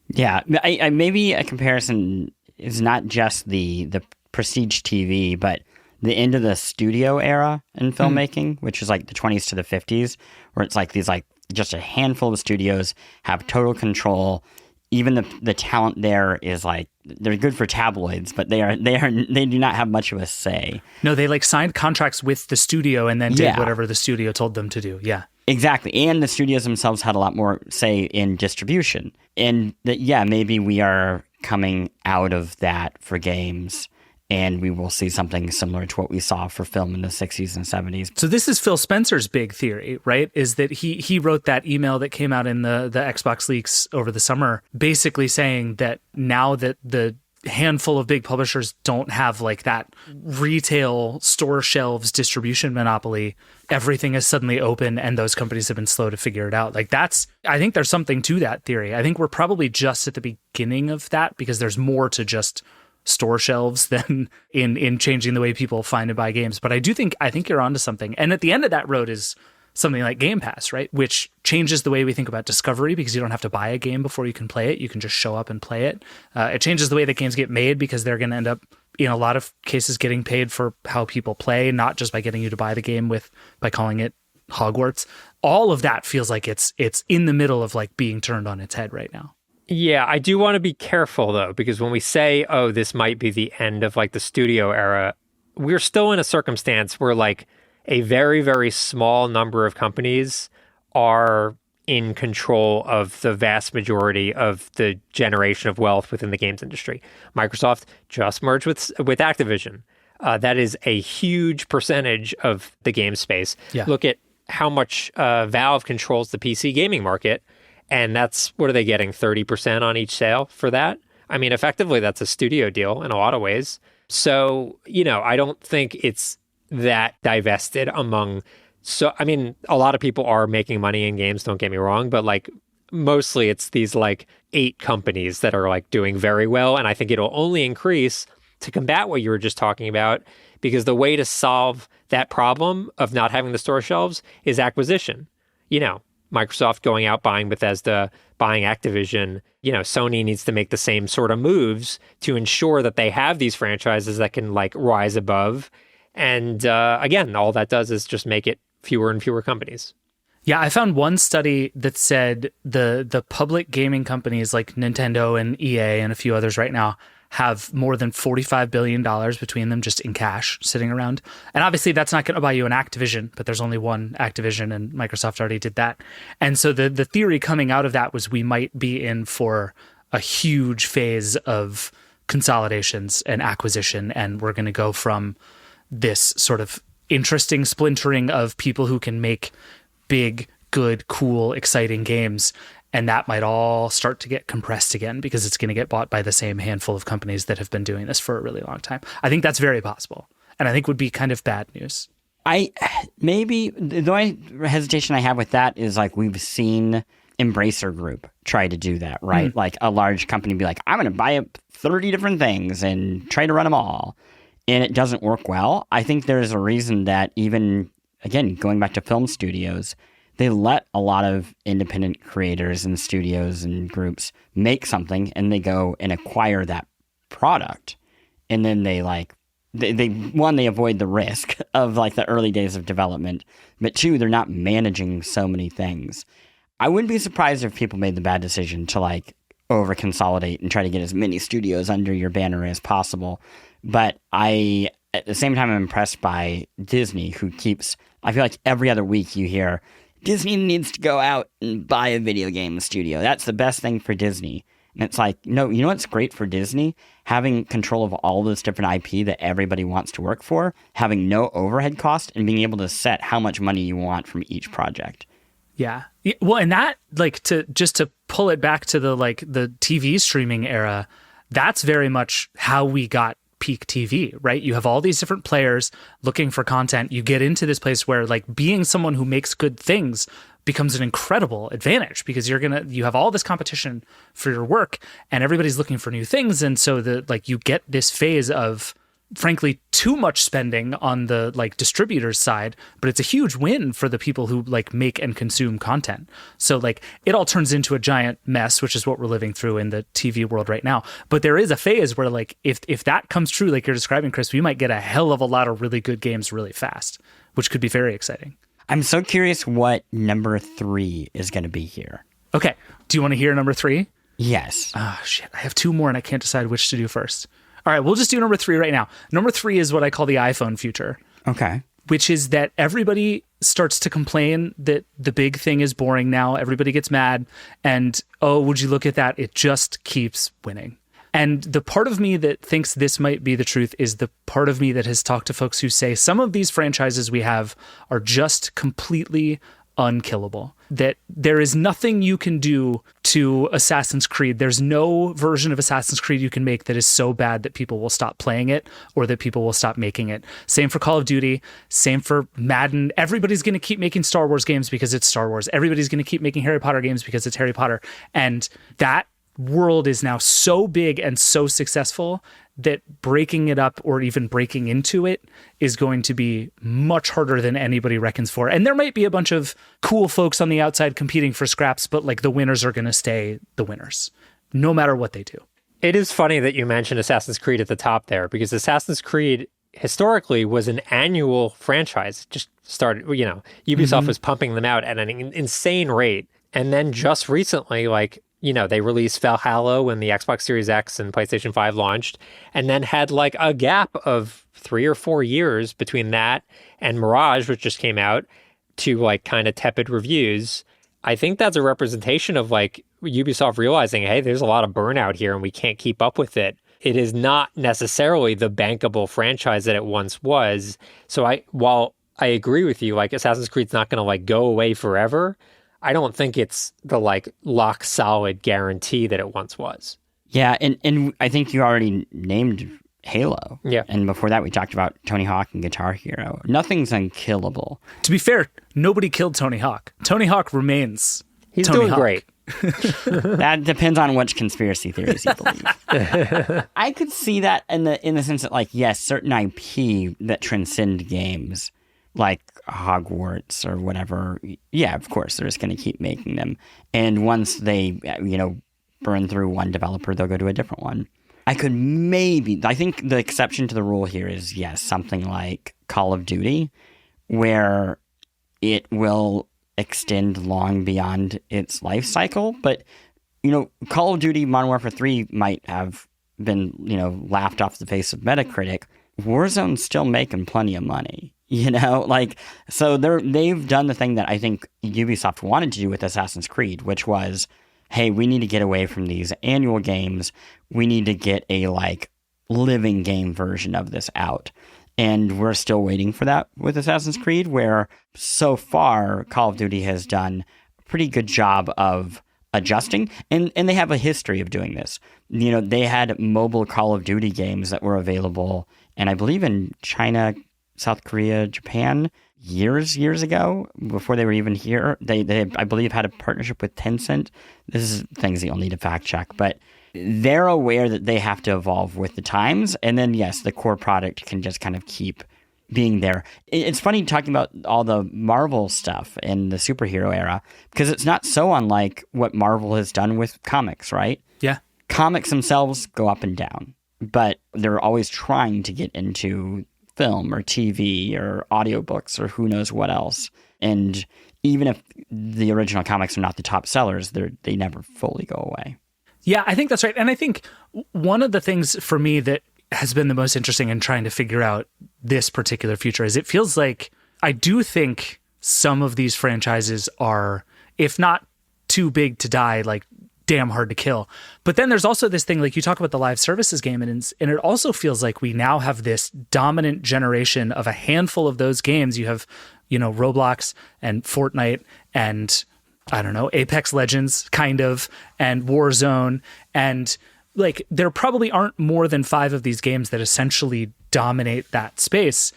Yeah, I maybe a comparison is not just the prestige TV, but the end of the studio era in filmmaking, which is like the 20s to the 50s, where it's like these like just a handful of studios have total control. Even the talent there is like, they're good for tabloids, but they do not have much of a say. No, they like signed contracts with the studio and then did whatever the studio told them to do. Yeah. Exactly. And the studios themselves had a lot more say in distribution. And maybe we are coming out of that for games, and we will see something similar to what we saw for film in the 60s and 70s. So this is Phil Spencer's big theory, right? Is that he wrote that email that came out in the Xbox leaks over the summer, basically saying that now that the handful of big publishers don't have like that retail store shelves distribution monopoly, everything is suddenly open and those companies have been slow to figure it out. Like I think there's something to that theory. I think we're probably just at the beginning of that, because there's more to just store shelves than in changing the way people find and buy games. But I think you're onto something. And at the end of that road is something like Game Pass, right? Which changes the way we think about discovery, because you don't have to buy a game before you can play it. You can just show up and play it. It changes the way that games get made, because they're going to end up, in a lot of cases, getting paid for how people play, not just by getting you to buy the game by calling it Hogwarts. All of that feels like it's in the middle of like being turned on its head right now. Yeah, I do want to be careful, though, because when we say, oh, this might be the end of like the studio era, we're still in a circumstance where like a very, very small number of companies are in control of the vast majority of the generation of wealth within the games industry. Microsoft just merged with Activision. That is a huge percentage of the game space. Yeah. Look at how much Valve controls the PC gaming market. And that's, what are they getting, 30% on each sale for that? I mean, effectively, that's a studio deal in a lot of ways. So, I don't think it's that divested among... So, I mean, a lot of people are making money in games, don't get me wrong, but like mostly it's these like 8 companies that are like doing very well. And I think it'll only increase to combat what you were just talking about, because the way to solve that problem of not having the store shelves is acquisition. Microsoft going out, buying Bethesda, buying Activision, Sony needs to make the same sort of moves to ensure that they have these franchises that can like rise above. And again, all that does is just make it fewer and fewer companies. Yeah, I found one study that said the public gaming companies like Nintendo and EA and a few others right now have more than $45 billion between them just in cash sitting around. And obviously that's not going to buy you an Activision, but there's only one Activision and Microsoft already did that. And so the theory coming out of that was we might be in for a huge phase of consolidations and acquisition. And we're going to go from this sort of interesting splintering of people who can make big, good, cool, exciting games. And that might all start to get compressed again, because it's going to get bought by the same handful of companies that have been doing this for a really long time. I think that's very possible, and I think would be kind of bad news. Maybe the only hesitation I have with that is like we've seen Embracer Group try to do that, right? Like a large company be like, I'm going to buy up 30 different things and try to run them all. And it doesn't work well. I think there's a reason that even, again, going back to film studios, they let a lot of independent creators and studios and groups make something, and they go and acquire that product. And then they they avoid the risk of like the early days of development, but 2, they're not managing so many things. I wouldn't be surprised if people made the bad decision to like over consolidate and try to get as many studios under your banner as possible. But at the same time, I'm impressed by Disney, who I feel like every other week you hear, Disney needs to go out and buy a video game studio. That's the best thing for Disney. And it's like, no, you know what's great for Disney? Having control of all this different IP that everybody wants to work for, having no overhead cost, and being able to set how much money you want from each project. Yeah. Well, and that, like, to pull it back to the TV streaming era, that's very much how we got peak TV, right? You have all these different players looking for content. You get into this place where like being someone who makes good things becomes an incredible advantage, because you have all this competition for your work and everybody's looking for new things. And so you get this phase of frankly too much spending on the like distributors side, but it's a huge win for the people who like make and consume content. So like it all turns into a giant mess, which is what we're living through in the TV world right now. But there is a phase where like if that comes true, like you're describing, Chris, we might get a hell of a lot of really good games really fast, which could be very exciting. I'm so curious what number 3 is going to be here. Okay. Do you want to hear number 3? Yes. Oh, shit. I have 2 more and I can't decide which to do first. All right, we'll just do number 3 right now. Number 3 is what I call the iPhone future. Okay. Which is that everybody starts to complain that the big thing is boring now. Everybody gets mad. And, oh, would you look at that? It just keeps winning. And the part of me that thinks this might be the truth is the part of me that has talked to folks who say some of these franchises we have are just completely unkillable. That there is nothing you can do to Assassin's Creed. There's no version of Assassin's Creed you can make that is so bad that people will stop playing it or that people will stop making it. Same for Call of Duty, same for Madden. Everybody's going to keep making Star Wars games because it's Star Wars. Everybody's going to keep making Harry Potter games because it's Harry Potter. And that world is now so big and so successful that breaking it up or even breaking into it is going to be much harder than anybody reckons for. And there might be a bunch of cool folks on the outside competing for scraps, but like the winners are going to stay the winners, no matter what they do. It is funny that you mentioned Assassin's Creed at the top there, because Assassin's Creed historically was an annual franchise. It just started, Ubisoft was pumping them out at an insane rate. And then just recently, they released Valhalla when the Xbox Series X and PlayStation 5 launched, and then had like a gap of 3 or 4 years between that and Mirage, which just came out, to like kind of tepid reviews. I think that's a representation of like Ubisoft realizing, hey, there's a lot of burnout here and we can't keep up with it. It is not necessarily the bankable franchise that it once was. So while I agree with you, like Assassin's Creed's not going to like go away forever, I don't think it's the like lock solid guarantee that it once was. Yeah, and I think you already named Halo. Yeah. And before that we talked about Tony Hawk and Guitar Hero. Nothing's unkillable. To be fair, nobody killed Tony Hawk. Tony Hawk remains He's Tony doing Hawk. great. That depends on which conspiracy theories you believe. I could see that in the sense that like, yes, certain IP that transcend games like Hogwarts or whatever, yeah, of course, they're just going to keep making them. And once they, burn through one developer, they'll go to a different one. I think the exception to the rule here is, yes, something like Call of Duty, where it will extend long beyond its life cycle. But, Call of Duty Modern Warfare 3 might have been, laughed off the face of Metacritic. Warzone's still making plenty of money. So they've done the thing that I think Ubisoft wanted to do with Assassin's Creed, which was, hey, we need to get away from these annual games. We need to get a living game version of this out. And we're still waiting for that with Assassin's Creed, where so far Call of Duty has done a pretty good job of adjusting. And they have a history of doing this. They had mobile Call of Duty games that were available, and I believe in China, South Korea, Japan, years ago, before they were even here. They I believe, had a partnership with Tencent. This is things that you'll need to fact check, but they're aware that they have to evolve with the times. And then, yes, the core product can just kind of keep being there. It's funny talking about all the Marvel stuff in the superhero era, because it's not so unlike what Marvel has done with comics, right? Yeah. Comics themselves go up and down, but they're always trying to get into film or TV or audiobooks or who knows what else. And even if the original comics are not the top sellers, they never fully go away. Yeah, I think that's right. And I think one of the things for me that has been the most interesting in trying to figure out this particular future is it feels like I do think some of these franchises are, if not too big to die, like damn hard to kill. But then there's also this thing, like you talk about the live services game, and it also feels like we now have this dominant generation of a handful of those games. You have, Roblox and Fortnite and, I don't know, Apex Legends kind of, and Warzone. And like, there probably aren't more than 5 of these games that essentially dominate that space.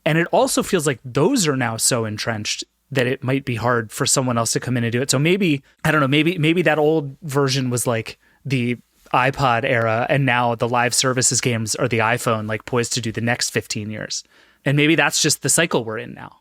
And it also feels like those are now so entrenched that it might be hard for someone else to come in and do it. So maybe, I don't know, maybe that old version was like the iPod era, and now the live services games are the iPhone, like poised to do the next 15 years. And maybe that's just the cycle we're in now.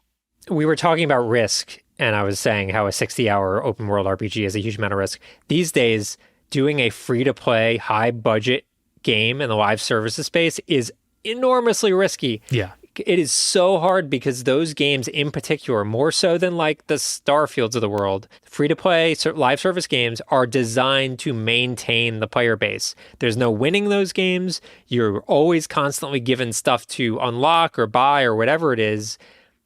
We were talking about risk, and I was saying how a 60-hour open world RPG is a huge amount of risk. These days, doing a free-to-play, high-budget game in the live services space is enormously risky. Yeah. It is so hard because those games in particular, more so than like the Starfields of the world, free-to-play live service games are designed to maintain the player base. There's no winning those games. You're always constantly given stuff to unlock or buy or whatever it is.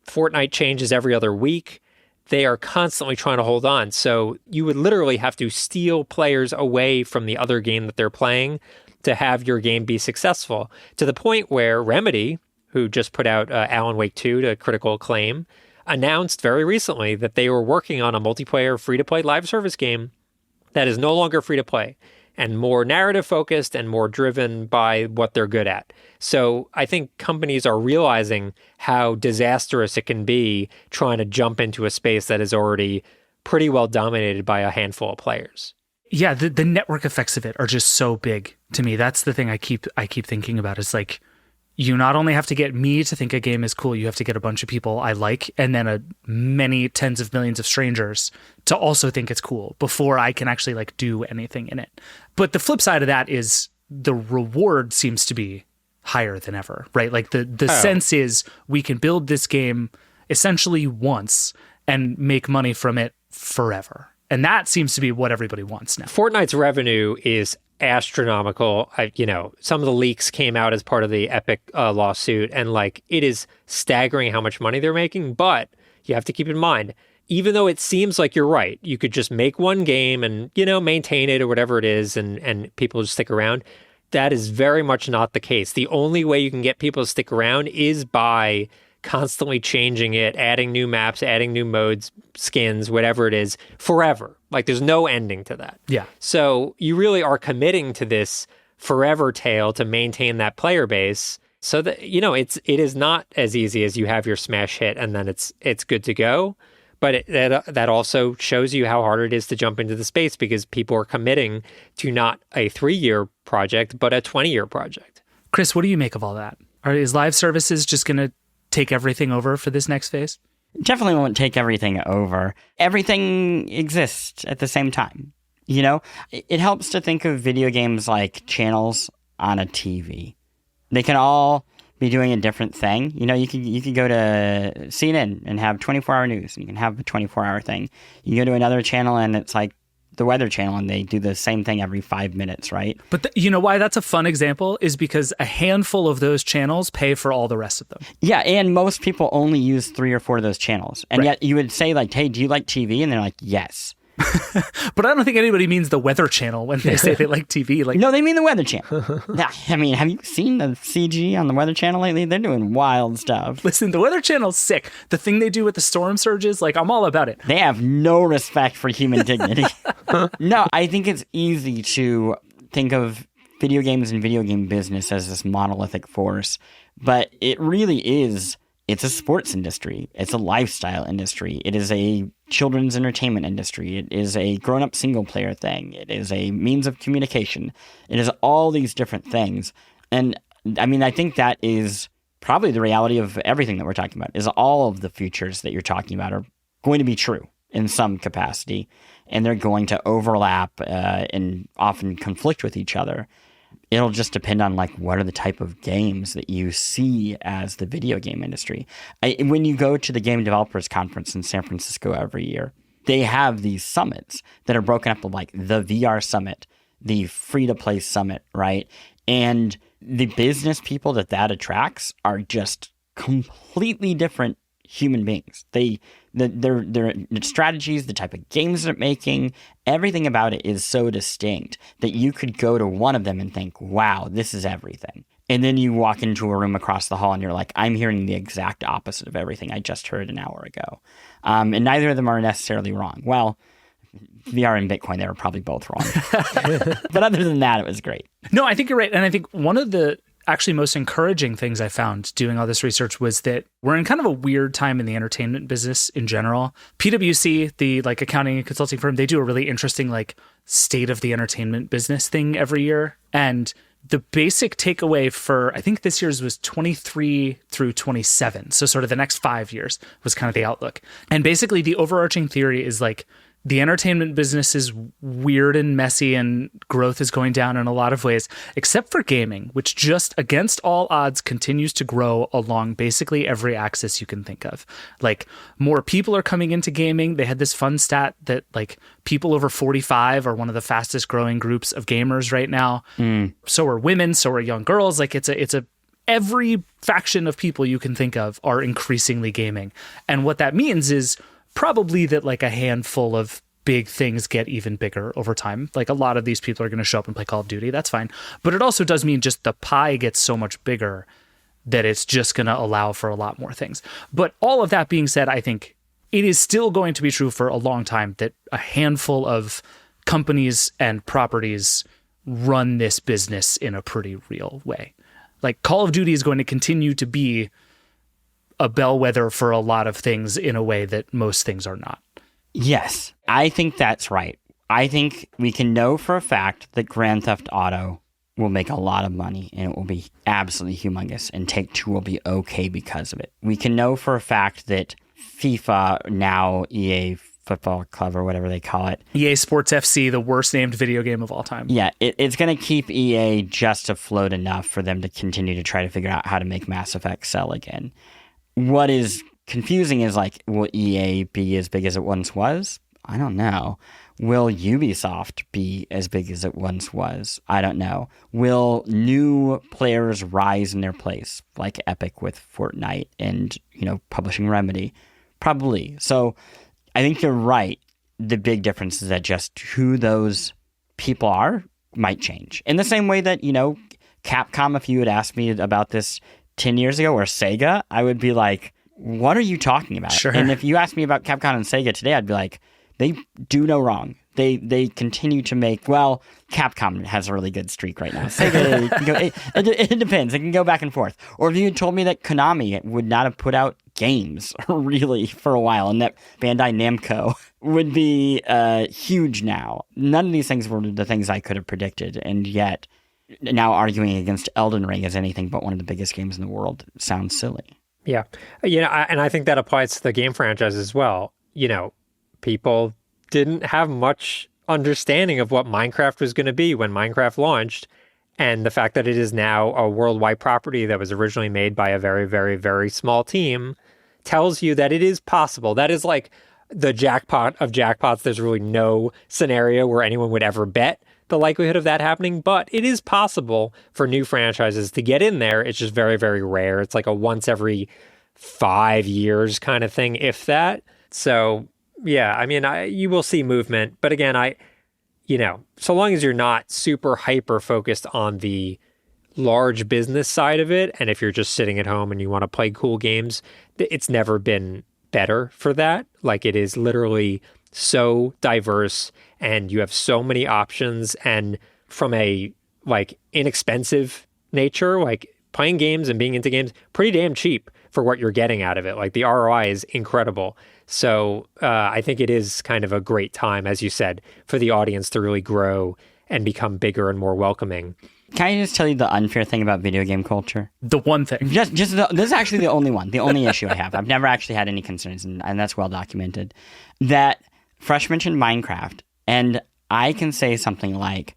Fortnite changes every other week. They are constantly trying to hold on. So you would literally have to steal players away from the other game that they're playing to have your game be successful, to the point where Remedy, who just put out Alan Wake 2 to critical acclaim, announced very recently that they were working on a multiplayer free-to-play live service game that is no longer free-to-play and more narrative-focused and more driven by what they're good at. So I think companies are realizing how disastrous it can be trying to jump into a space that is already pretty well dominated by a handful of players. Yeah, the network effects of it are just so big to me. That's the thing I keep thinking about, is like, you not only have to get me to think a game is cool, you have to get a bunch of people I like, and then many tens of millions of strangers to also think it's cool before I can actually like do anything in it. But the flip side of that is the reward seems to be higher than ever, right? Like the sense is we can build this game essentially once and make money from it forever. And that seems to be what everybody wants now. Fortnite's revenue is astronomical. Some of the leaks came out as part of the Epic lawsuit, and like it is staggering how much money they're making. But you have to keep in mind, even though it seems like you're right, you could just make one game and maintain it or whatever it is, and people just stick around. That is very much not the case. The only way you can get people to stick around is by constantly changing it, adding new maps, adding new modes, skins, whatever it is, forever. Like there's no ending to that. Yeah. So you really are committing to this forever tale to maintain that player base. So that it is not as easy as you have your smash hit and then it's good to go. But that also shows you how hard it is to jump into the space, because people are committing to not a 3-year project, but a 20-year project. Chris, what do you make of all that? Is live services just going to take everything over for this next phase? Definitely won't take everything over. Everything exists at the same time. It helps to think of video games like channels on a TV. They can all be doing a different thing. You could go to CNN and have 24-hour news, and you can have a 24-hour thing. You go to another channel and it's like the Weather Channel, and they do the same thing every 5 minutes, right? But you know why that's a fun example is because a handful of those channels pay for all the rest of them. Yeah, and most people only use 3 or 4 of those channels. And Yet you would say like, hey, do you like TV? And they're like, yes. But I don't think anybody means the Weather Channel when they say they like TV. Like, no, they mean the Weather Channel. I mean, have you seen the CG on the Weather Channel lately? They're doing wild stuff. Listen, the Weather Channel's sick. The thing they do with the storm surges, like, I'm all about it. They have no respect for human dignity. No, I think it's easy to think of video games and video game business as this monolithic force, but it really is. It's a sports industry. It's a lifestyle industry. It is a children's entertainment industry. It is a grown-up single-player thing. It is a means of communication. It is all these different things. And, I mean, I think that is probably the reality of everything that we're talking about, is all of the futures that you're talking about are going to be true in some capacity, and they're going to overlap and often conflict with each other. It'll just depend on like what are the type of games that you see as the video game industry. When you go to the Game Developers Conference in San Francisco every year, they have these summits that are broken up like the VR Summit, the free-to-play Summit, right? And the business people that attracts are just completely different human beings. Their strategies, the type of games they're making, everything about it is so distinct that you could go to one of them and think, wow, this is everything. And then you walk into a room across the hall and you're like, I'm hearing the exact opposite of everything I just heard an hour ago. And neither of them are necessarily wrong. Well, VR and Bitcoin, they were probably both wrong. But other than that, it was great. No, I think you're right. And I think one of the actually most encouraging things I found doing all this research was that we're in kind of a weird time in the entertainment business in general. PwC, the like accounting and consulting firm, they do a really interesting like state of the entertainment business thing every year. And the basic takeaway for, I think this year's was 23 through 27. So sort of the next 5 years was kind of the outlook. And basically the overarching theory is like, the entertainment business is weird and messy and growth is going down in a lot of ways, except for gaming, which just against all odds continues to grow along basically every axis you can think of. Like more people are coming into gaming. They had this fun stat that like people over 45 are one of the fastest growing groups of gamers right now. So are women, so are young girls. Like it's a every faction of people you can think of are increasingly gaming. And what that means is probably that like a handful of big things get even bigger over time. Like a lot of these people are going to show up and play Call of Duty. That's fine. But it also does mean just the pie gets so much bigger that it's just going to allow for a lot more things. But all of that being said, I think it is still going to be true for a long time that a handful of companies and properties run this business in a pretty real way. Like Call of Duty is going to continue to be a bellwether for a lot of things in a way that most things are not. Yes, I think that's right. I think we can know for a fact that Grand Theft Auto will make a lot of money and it will be absolutely humongous, and Take-Two will be okay because of it. We can know for a fact that FIFA, now EA Football Club or whatever they call it. EA Sports FC, the worst named video game of all time. Yeah, it's going to keep EA just afloat enough for them to continue to try to figure out how to make Mass Effect sell again. What is confusing is like, will EA be as big as it once was? I don't know. Will Ubisoft be as big as it once was? I don't know. Will new players rise in their place, like Epic with Fortnite and, publishing Remedy? Probably. So I think you're right. The big difference is that just who those people are might change. In the same way that, Capcom, if you had asked me about this 10 years ago, or Sega, I would be like, what are you talking about? Sure. And if you asked me about Capcom and Sega today, I'd be like, they do no wrong. They continue to make, well, Capcom has a really good streak right now. Sega, it depends. It can go back and forth. Or if you had told me that Konami would not have put out games really for a while, and that Bandai Namco would be huge now. None of these things were the things I could have predicted, and yet now arguing against Elden Ring as anything but one of the biggest games in the world sounds silly. Yeah. And I think that applies to the game franchise as well. People didn't have much understanding of what Minecraft was going to be when Minecraft launched. And the fact that it is now a worldwide property that was originally made by a very, very, very small team tells you that it is possible. That is like the jackpot of jackpots. There's really no scenario where anyone would ever bet the likelihood of that happening, but it is possible for new franchises to get in there. It's just very, very rare. It's like a once every 5 years kind of thing, if that. So, yeah, I mean, you will see movement. But again, so long as you're not super hyper focused on the large business side of it, and if you're just sitting at home and you want to play cool games, it's never been better for that. Like, it is literally so diverse and you have so many options, and from a like inexpensive nature, like playing games and being into games, pretty damn cheap for what you're getting out of it. Like the ROI is incredible. So I think it is kind of a great time, as you said, for the audience to really grow and become bigger and more welcoming. Can I just tell you the unfair thing about video game culture? The one thing. This is actually the only one, the only issue I have. I've never actually had any concerns, and that's well documented. That Fresh mentioned Minecraft, and I can say something like,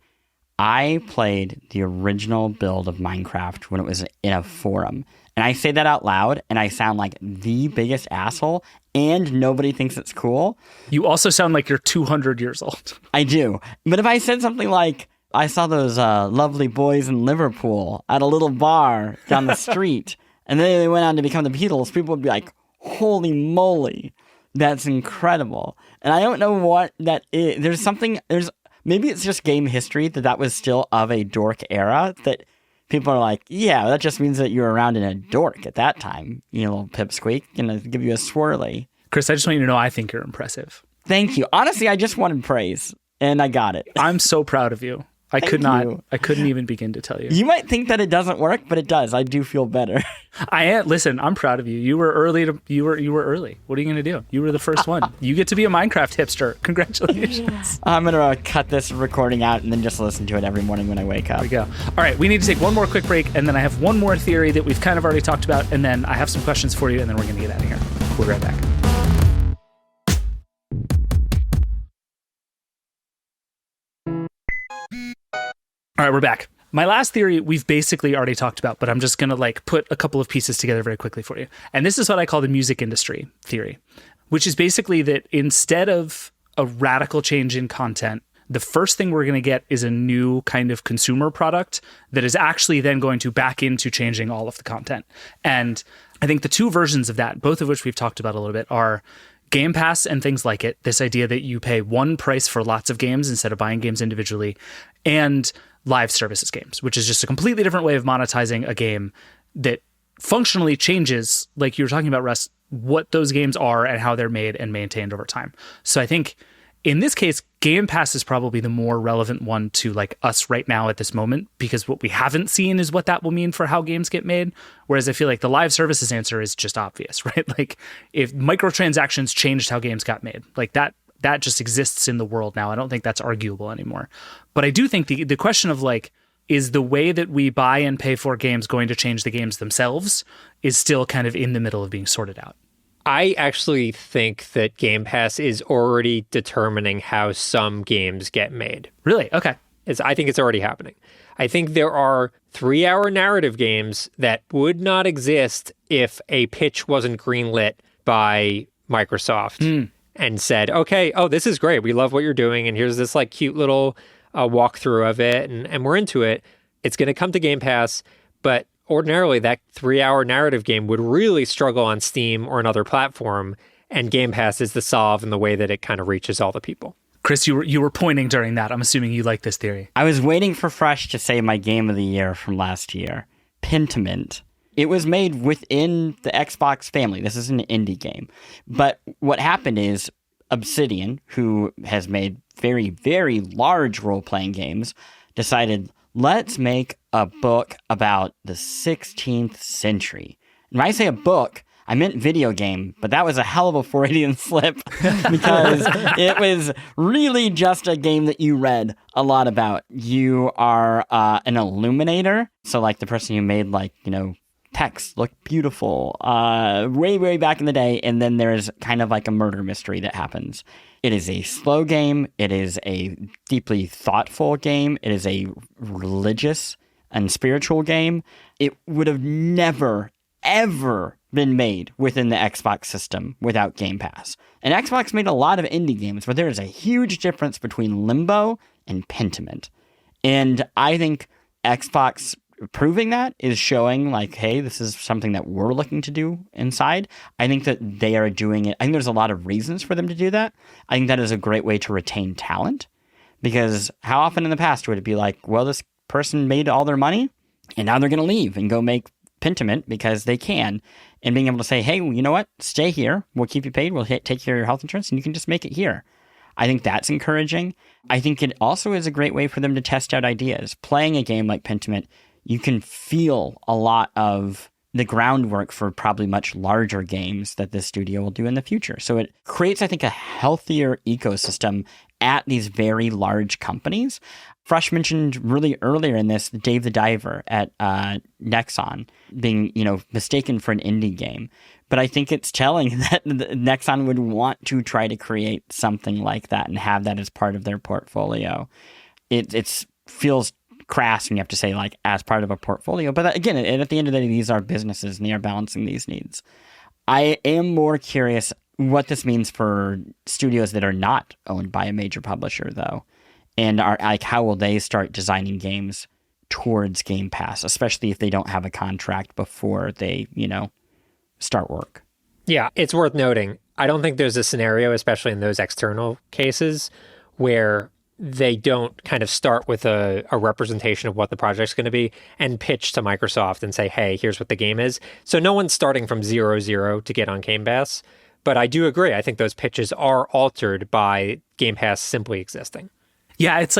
I played the original build of Minecraft when it was in a forum. And I say that out loud, and I sound like the biggest asshole, and nobody thinks it's cool. You also sound like you're 200 years old. I do. But if I said something like, I saw those lovely boys in Liverpool at a little bar down the street, and then they went on to become the Beatles, people would be like, holy moly, that's incredible. And I don't know what that is. Maybe it's just game history that was still of a dork era, that people are like, yeah, that just means that you were around in a dork at that time, you little pipsqueak, gonna give you a swirly. Chris, I just want you to know I think you're impressive. Thank you. Honestly, I just wanted praise, and I got it. I'm so proud of you. I Thank could not. you. I couldn't even begin to tell you. You might think that it doesn't work, but it does. I do feel better. Listen, I'm proud of you. You were early. You were early. What are you going to do? You were the first one. You get to be a Minecraft hipster. Congratulations. I'm going to cut this recording out and then just listen to it every morning when I wake up. There we go. All right, we need to take one more quick break, and then I have one more theory that we've kind of already talked about, and then I have some questions for you, and then we're going to get out of here. We'll be right back. All right, we're back. My last theory we've basically already talked about, but I'm just going to put a couple of pieces together very quickly for you. And this is what I call the music industry theory, which is basically that instead of a radical change in content, the first thing we're going to get is a new kind of consumer product that is actually then going to back into changing all of the content. And I think the two versions of that, both of which we've talked about a little bit, are Game Pass and things like it. This idea that you pay one price for lots of games instead of buying games individually, and live services games, which is just a completely different way of monetizing a game that functionally changes, like you were talking about, Russ, what those games are and how they're made and maintained over time. So I think in this case, Game Pass is probably the more relevant one to us right now at this moment, because what we haven't seen is what that will mean for how games get made. Whereas I feel like the live services answer is just obvious, right? If microtransactions changed how games got made, that just exists in the world now. I don't think that's arguable anymore. But I do think the question of is the way that we buy and pay for games going to change the games themselves is still kind of in the middle of being sorted out. I actually think that Game Pass is already determining how some games get made. Really? Okay. I think it's already happening. I think there are 3-hour narrative games that would not exist if a pitch wasn't greenlit by Microsoft and said, okay, this is great. We love what you're doing. And here's this cute little walkthrough of it. And we're into it. It's going to come to Game Pass. But ordinarily, that 3-hour narrative game would really struggle on Steam or another platform, and Game Pass is the solve in the way that it kind of reaches all the people. Chris, you were pointing during that. I'm assuming you like this theory. I was waiting for Fresh to say my game of the year from last year, Pentiment. It was made within the Xbox family. This is an indie game. But what happened is Obsidian, who has made very, very large role-playing games, decided, let's make a book about the 16th century. And when I say a book, I meant video game, but that was a hell of a Freudian slip because it was really just a game that you read a lot about. You are an illuminator. So the person who made text look beautiful way, way back in the day. And then there's kind of a murder mystery that happens. It is a slow game. It is a deeply thoughtful game. It is a religious and spiritual game. It would have never, ever been made within the Xbox system without Game Pass. And Xbox made a lot of indie games, but there is a huge difference between Limbo and Pentiment. And I think Xbox proving that is showing hey, this is something that we're looking to do inside. I think that they are doing it. I think there's a lot of reasons for them to do that. I think that is a great way to retain talent, because how often in the past would it be well, this person made all their money and now they're going to leave and go make Pentiment because they can, and being able to say, hey, you know what? Stay here. We'll keep you paid. We'll take care of your health insurance and you can just make it here. I think that's encouraging. I think it also is a great way for them to test out ideas. Playing a game like Pentiment, you can feel a lot of the groundwork for probably much larger games that this studio will do in the future. So it creates, I think, a healthier ecosystem at these very large companies. Fresh mentioned really earlier in this, Dave the Diver at Nexon being, mistaken for an indie game. But I think it's telling that Nexon would want to try to create something like that and have that as part of their portfolio. It feels crass when you have to say as part of a portfolio. But again, at the end of the day, these are businesses and they are balancing these needs. I am more curious what this means for studios that are not owned by a major publisher, though. And are how will they start designing games towards Game Pass, especially if they don't have a contract before they, start work. Yeah, it's worth noting. I don't think there's a scenario, especially in those external cases, where they don't kind of start with a representation of what the project's going to be and pitch to Microsoft and say, hey, here's what the game is. So no one's starting from 0-0 to get on Game Pass. But I do agree. I think those pitches are altered by Game Pass simply existing. Yeah, it's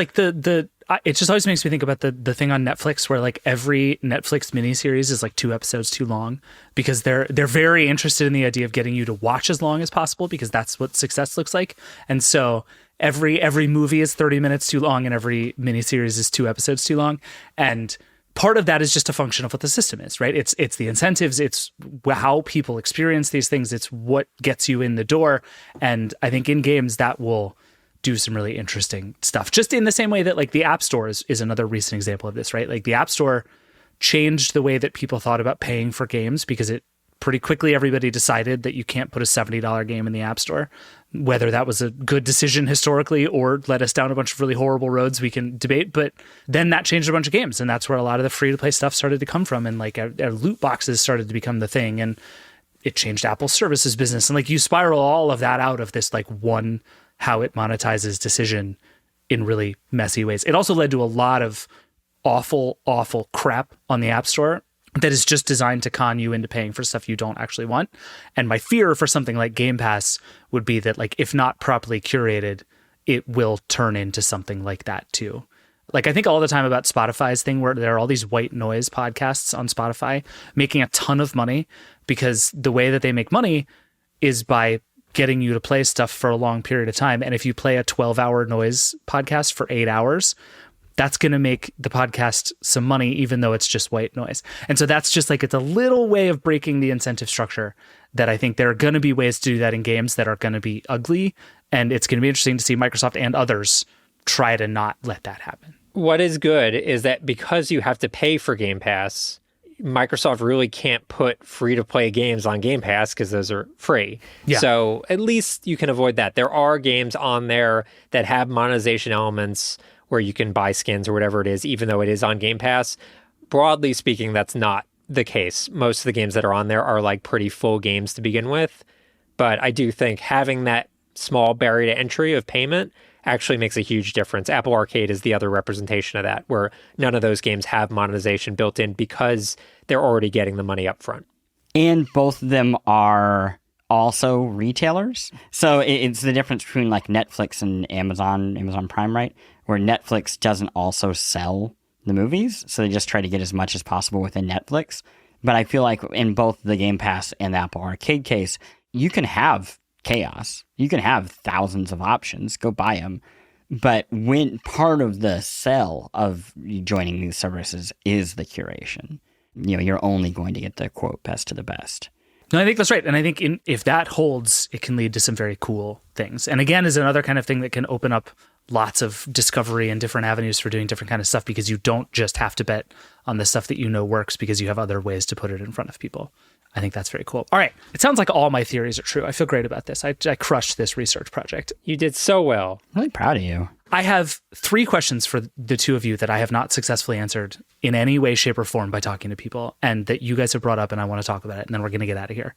it just always makes me think about the thing on Netflix where like every Netflix miniseries is like 2 episodes too long because they're very interested in the idea of getting you to watch as long as possible because that's what success looks like. And so every movie is 30 minutes too long and every miniseries is 2 episodes too long. And part of that is just a function of what the system is, right? It's the incentives, it's how people experience these things, it's what gets you in the door. And I think in games that will do some really interesting stuff. Just in the same way that like the App Store is another recent example of this, right? Like the App Store changed the way that people thought about paying for games because it pretty quickly everybody decided that you can't put a $70 game in the App Store. Whether that was a good decision historically or led us down a bunch of really horrible roads, we can debate. But then that changed a bunch of games, and that's where a lot of the free-to-play stuff started to come from, and like our loot boxes started to become the thing, and it changed Apple's services business. And like you spiral all of that out of this like one how it monetizes decision in really messy ways. It also led to a lot of awful crap on the App Store that is just designed to con you into paying for stuff you don't actually want. And my fear for something like Game Pass would be that like if not properly curated, it will turn into something like that too. Like I think all the time about Spotify's thing where there are all these white noise podcasts on Spotify making a ton of money because the way that they make money is by getting you to play stuff for a long period of time. And if you play a 12-hour noise podcast for 8 hours, that's going to make the podcast some money, even though it's just white noise. And so that's just like, it's a little way of breaking the incentive structure that I think there are going to be ways to do that in games that are going to be ugly. And it's going to be interesting to see Microsoft and others try to not let that happen. What is good is that because you have to pay for Game Pass, Microsoft really can't put free-to-play games on Game Pass because those are free. Yeah. So at least you can avoid that. There are games on there that have monetization elements where you can buy skins or whatever it is, even though it is on Game Pass. Broadly speaking, that's not the case. Most of the games that are on there are like pretty full games to begin with. But I do think having that small barrier to entry of payment actually makes a huge difference. Apple Arcade is the other representation of that, where none of those games have monetization built in because they're already getting the money up front. And both of them are also retailers. So it's the difference between like Netflix and Amazon Prime, right? Where Netflix doesn't also sell the movies. So they just try to get as much as possible within Netflix. But I feel like in both the Game Pass and the Apple Arcade case, you can have chaos. You can have thousands of options. Go buy them. But when part of the sell of joining these services is the curation, you're only going to get the quote best of the best. No, I think that's right. And I think if that holds, it can lead to some very cool things. And again, is another kind of thing that can open up lots of discovery and different avenues for doing different kind of stuff because you don't just have to bet on the stuff that you know works because you have other ways to put it in front of people. I think that's very cool. All right. It sounds like all my theories are true. I feel great about this. I crushed this research project. You did so well. I'm really proud of you. I have 3 questions for the two of you that I have not successfully answered in any way, shape, or form by talking to people and that you guys have brought up and I want to talk about it and then we're going to get out of here.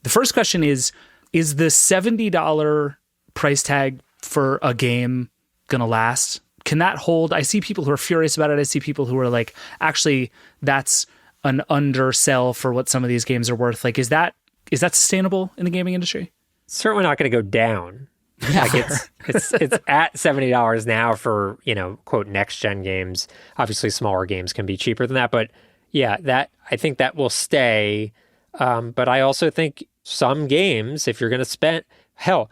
The first question is the $70 price tag for a game going to last? Can that hold? I see people who are furious about it. I see people who are like, actually, that's an undersell for what some of these games are worth. Like, is that sustainable in the gaming industry? Certainly not going to go down. Yeah, like it's at $70 now for, quote, next gen games. Obviously smaller games can be cheaper than that, but yeah, I think that will stay. But I also think some games, if you're going to spend, hell,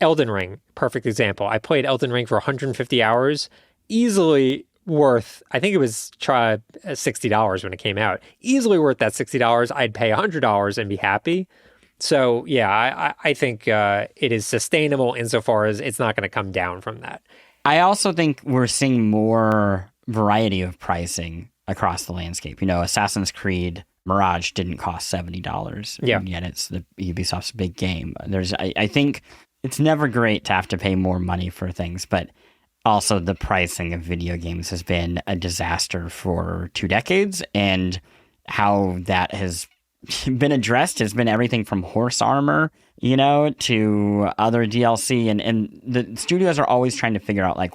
Elden Ring, perfect example. I played Elden Ring for 150 hours, easily worth, I think it was $60 when it came out. Easily worth that $60. I'd pay $100 and be happy. So yeah, I think it is sustainable insofar as it's not going to come down from that. I also think we're seeing more variety of pricing across the landscape. Assassin's Creed Mirage didn't cost $70. Yeah. And yet it's the Ubisoft's big game. I think it's never great to have to pay more money for things, but also the pricing of video games has been a disaster for 2 decades, and how that has been addressed has been everything from horse armor, to other DLC, and the studios are always trying to figure out like,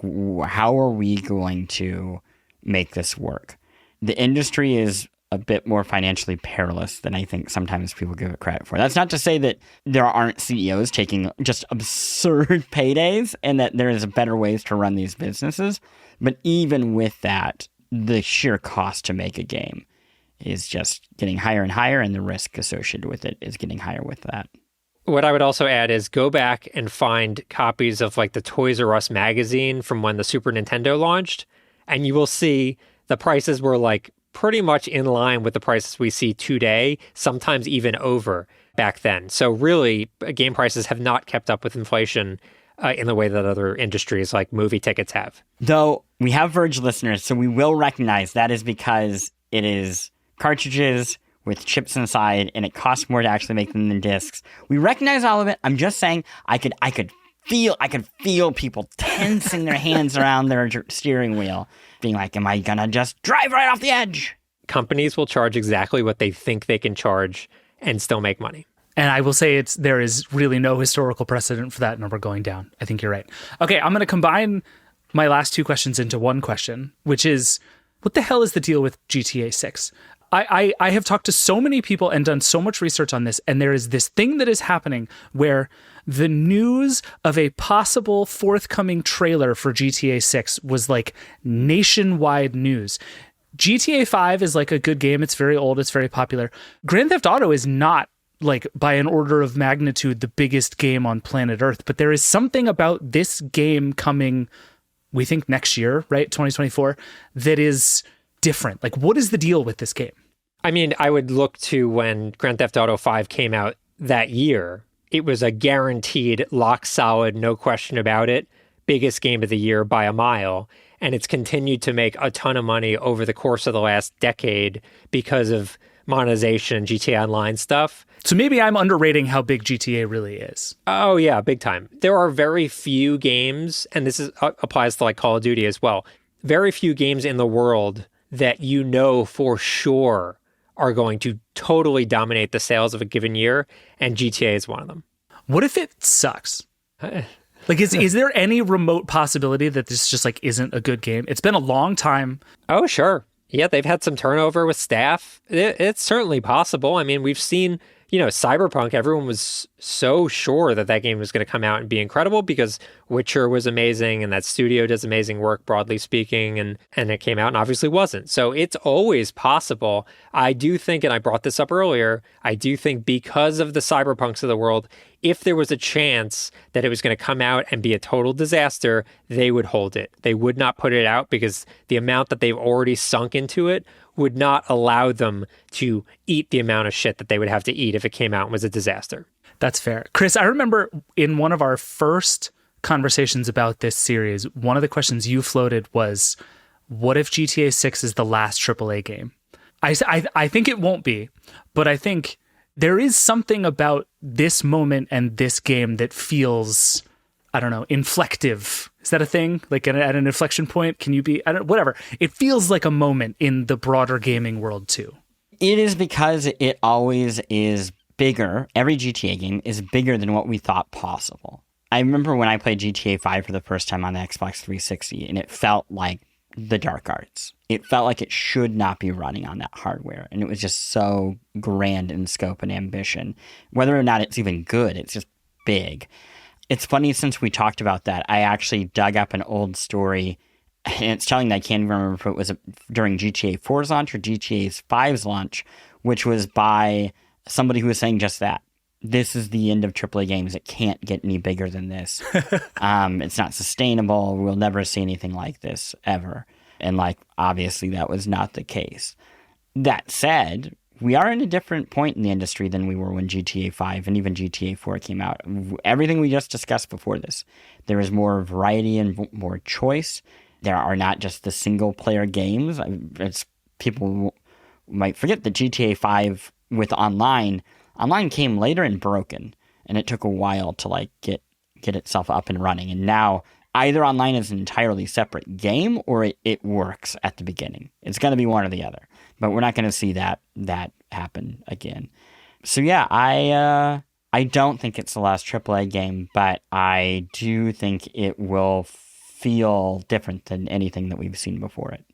how are we going to make this work? The industry is a bit more financially perilous than I think sometimes people give it credit for. That's not to say that there aren't CEOs taking just absurd paydays and that there is better ways to run these businesses. But even with that, the sheer cost to make a game is just getting higher and higher, and the risk associated with it is getting higher with that. What I would also add is go back and find copies of like the Toys R Us magazine from when the Super Nintendo launched, and you will see the prices were like pretty much in line with the prices we see today, sometimes even over back then. So really, game prices have not kept up with inflation in the way that other industries like movie tickets have. Though we have Verge listeners, so we will recognize that is because it is cartridges with chips inside, and it costs more to actually make them than discs. We recognize all of it. I'm just saying, I could feel people tensing their hands around their steering wheel, being like, am I gonna just drive right off the edge? Companies will charge exactly what they think they can charge and still make money. And I will say there is really no historical precedent for that number going down. I think you're right. Okay, I'm going to combine my last two questions into one question, which is, what the hell is the deal with GTA 6? I have talked to so many people and done so much research on this, and there is this thing that is happening where the news of a possible forthcoming trailer for GTA 6 was like nationwide news. GTA 5 is like a good game. It's very old. It's very popular. Grand Theft Auto is not like by an order of magnitude the biggest game on planet Earth, but there is something about this game coming, we think next year, right? 2024, that is different. Like, what is the deal with this game? I mean, I would look to when Grand Theft Auto 5 came out that year. It was a guaranteed, lock solid, no question about it, biggest game of the year by a mile. And it's continued to make a ton of money over the course of the last decade because of monetization, GTA Online stuff. So maybe I'm underrating how big GTA really is. Oh, yeah, big time. There are very few games, and this applies to like Call of Duty as well, very few games in the world that you know for sure are going to totally dominate the sales of a given year, and GTA is one of them. What if it sucks? Like, is there any remote possibility that this just like isn't a good game? It's been a long time. Oh, sure. Yeah, they've had some turnover with staff. It's certainly possible. I mean, we've seen, Cyberpunk, everyone was so sure that that game was going to come out and be incredible because Witcher was amazing and that studio does amazing work, broadly speaking, and it came out and obviously wasn't. So it's always possible. I do think, and I brought this up earlier, I do think because of the Cyberpunks of the world, if there was a chance that it was going to come out and be a total disaster, they would hold it. They would not put it out because the amount that they've already sunk into it would not allow them to eat the amount of shit that they would have to eat if it came out and was a disaster. That's fair. Chris, I remember in one of our first conversations about this series, one of the questions you floated was, what if GTA 6 is the last AAA game? I think it won't be, but I think there is something about this moment and this game that feels, I don't know, inflective. Is that a thing? Like at an inflection point? Can you be, whatever. It feels like a moment in the broader gaming world too. It is because it always is bigger. Every GTA game is bigger than what we thought possible. I remember when I played GTA 5 for the first time on the Xbox 360, and it felt like the dark arts. It felt like it should not be running on that hardware, and it was just so grand in scope and ambition. Whether or not it's even good, it's just big. It's funny, since we talked about that, I actually dug up an old story, and it's telling that I can't even remember if it was during GTA 4's launch or GTA 5's launch, which was by somebody who was saying just that. This is the end of AAA games. It can't get any bigger than this. It's not sustainable. We'll never see anything like this ever. And obviously that was not the case. That said, we are in a different point in the industry than we were when GTA 5 and even GTA 4 came out. Everything we just discussed before this. There is more variety and more choice. There are not just the single-player games. People might forget that GTA 5 with online came later and broken, and it took a while to get itself up and running. And now either online is an entirely separate game or it works at the beginning. It's going to be one or the other, but we're not going to see that happen again. So yeah, I don't think it's the last AAA game, but I do think it will feel different than anything that we've seen before it.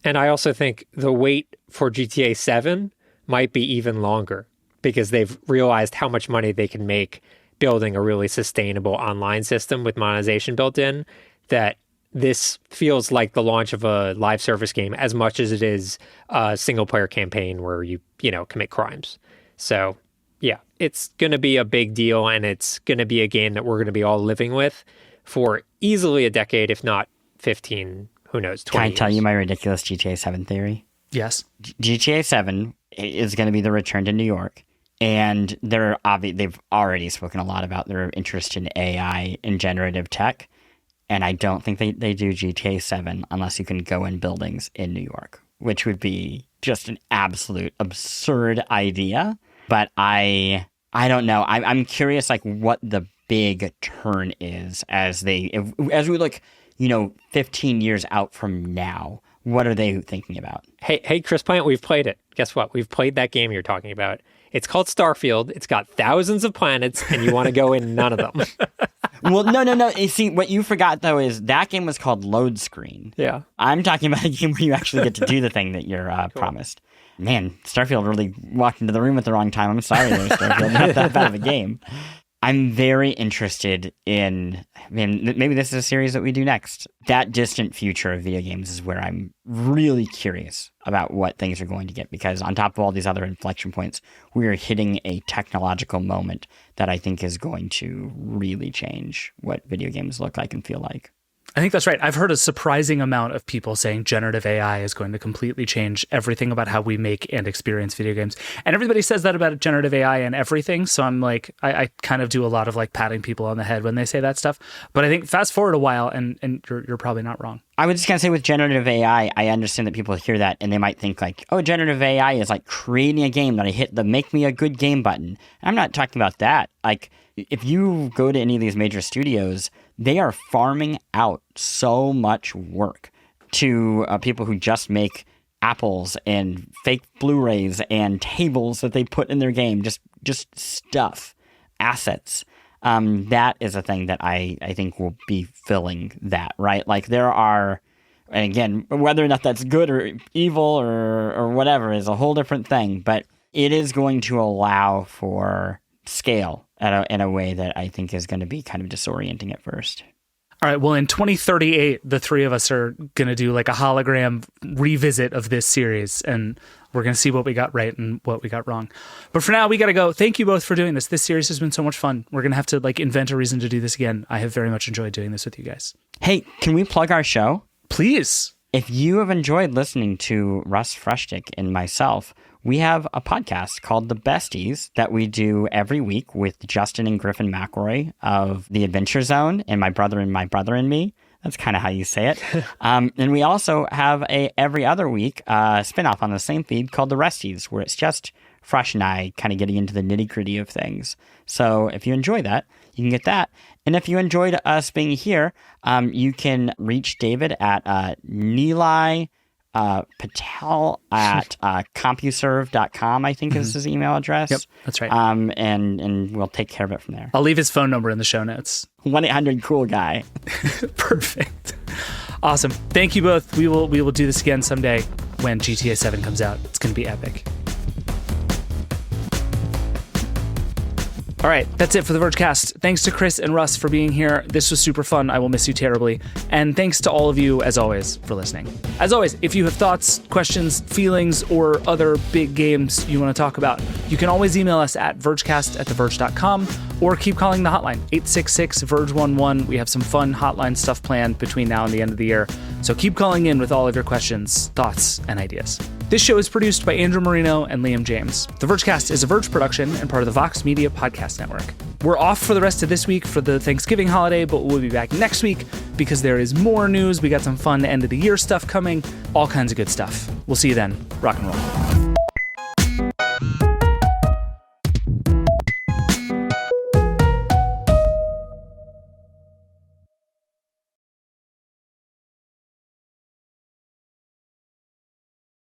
And I also think the wait for GTA 7 might be even longer, because they've realized how much money they can make building a really sustainable online system with monetization built in, that this feels like the launch of a live service game as much as it is a single player campaign where you commit crimes. So yeah, it's going to be a big deal, and it's going to be a game that we're going to be all living with for easily a decade, if not 15, who knows, 20 Can I tell years. you my ridiculous GTA 7 theory? Yes. GTA 7 is going to be the return to New York, and they've already spoken a lot about their interest in AI and generative tech, and I don't think they do GTA 7 unless you can go in buildings in New York, which would be just an absolute absurd idea. But I don't know. I'm curious, like, what the big turn is as we look, 15 years out from now. What are they thinking about? Hey, Chris Plant, we've played it. Guess what? We've played that game you're talking about. It's called Starfield. It's got thousands of planets, and you want to go in none of them. Well, no. You see, what you forgot, though, is that game was called Load Screen. Yeah. I'm talking about a game where you actually get to do the thing that you're promised. Man, Starfield really walked into the room at the wrong time. I'm sorry there, Starfield. Not that bad of a game. I'm very interested in, maybe this is a series that we do next. That distant future of video games is where I'm really curious about what things are going to get, because on top of all these other inflection points, we are hitting a technological moment that I think is going to really change what video games look like and feel like. I think that's right. I've heard a surprising amount of people saying generative AI is going to completely change everything about how we make and experience video games. And everybody says that about generative AI and everything. So I'm like, I kind of do a lot of like patting people on the head when they say that stuff. But I think fast forward a while and you're probably not wrong. I was just going to say with generative AI, I understand that people hear that and they might think like, oh, generative AI is like creating a game that I hit the make me a good game button. I'm not talking about that. Like, if you go to any of these major studios, they are farming out so much work to people who just make apples and fake Blu-rays and tables that they put in their game, just stuff, assets. That is a thing that I think will be filling that, right? Like there are, and again, whether or not that's good or evil or whatever is a whole different thing, but it is going to allow for scale in a way that I think is going to be kind of disorienting at first. All right. Well, in 2038, the three of us are going to do like a hologram revisit of this series, and we're going to see what we got right and what we got wrong. But for now, we got to go. Thank you both for doing this. This series has been so much fun. We're going to have to like invent a reason to do this again. I have very much enjoyed doing this with you guys. Hey, can we plug our show? Please. If you have enjoyed listening to Russ, Frushtick, and myself, we have a podcast called The Besties that we do every week with Justin and Griffin McElroy of The Adventure Zone and My Brother and Me. That's kind of how you say it. And we also have a every other week spinoff on the same feed called The Resties, where it's just Frush and I kind of getting into the nitty-gritty of things. So if you enjoy that, you can get that. And if you enjoyed us being here, you can reach David at Nilay Patel at CompuServe.com, I think is his email address. Yep, that's right. And we'll take care of it from there. I'll leave his phone number in the show notes. 1-800-COOL-GUY. Perfect. Awesome. Thank you both. We will do this again someday when GTA 7 comes out. It's going to be epic. All right, that's it for the Vergecast. Thanks to Chris and Russ for being here. This was super fun. I will miss you terribly. And thanks to all of you, as always, for listening. As always, if you have thoughts, questions, feelings, or other big games you want to talk about, you can always email us at vergecast@theverge.com or keep calling the hotline, 866-VERGE11. We have some fun hotline stuff planned between now and the end of the year. So keep calling in with all of your questions, thoughts, and ideas. This show is produced by Andrew Marino and Liam James. The Vergecast is a Verge production and part of the Vox Media Podcast Network. We're off for the rest of this week for the Thanksgiving holiday, but we'll be back next week because there is more news. We got some fun end of the year stuff coming, all kinds of good stuff. We'll see you then. Rock and roll.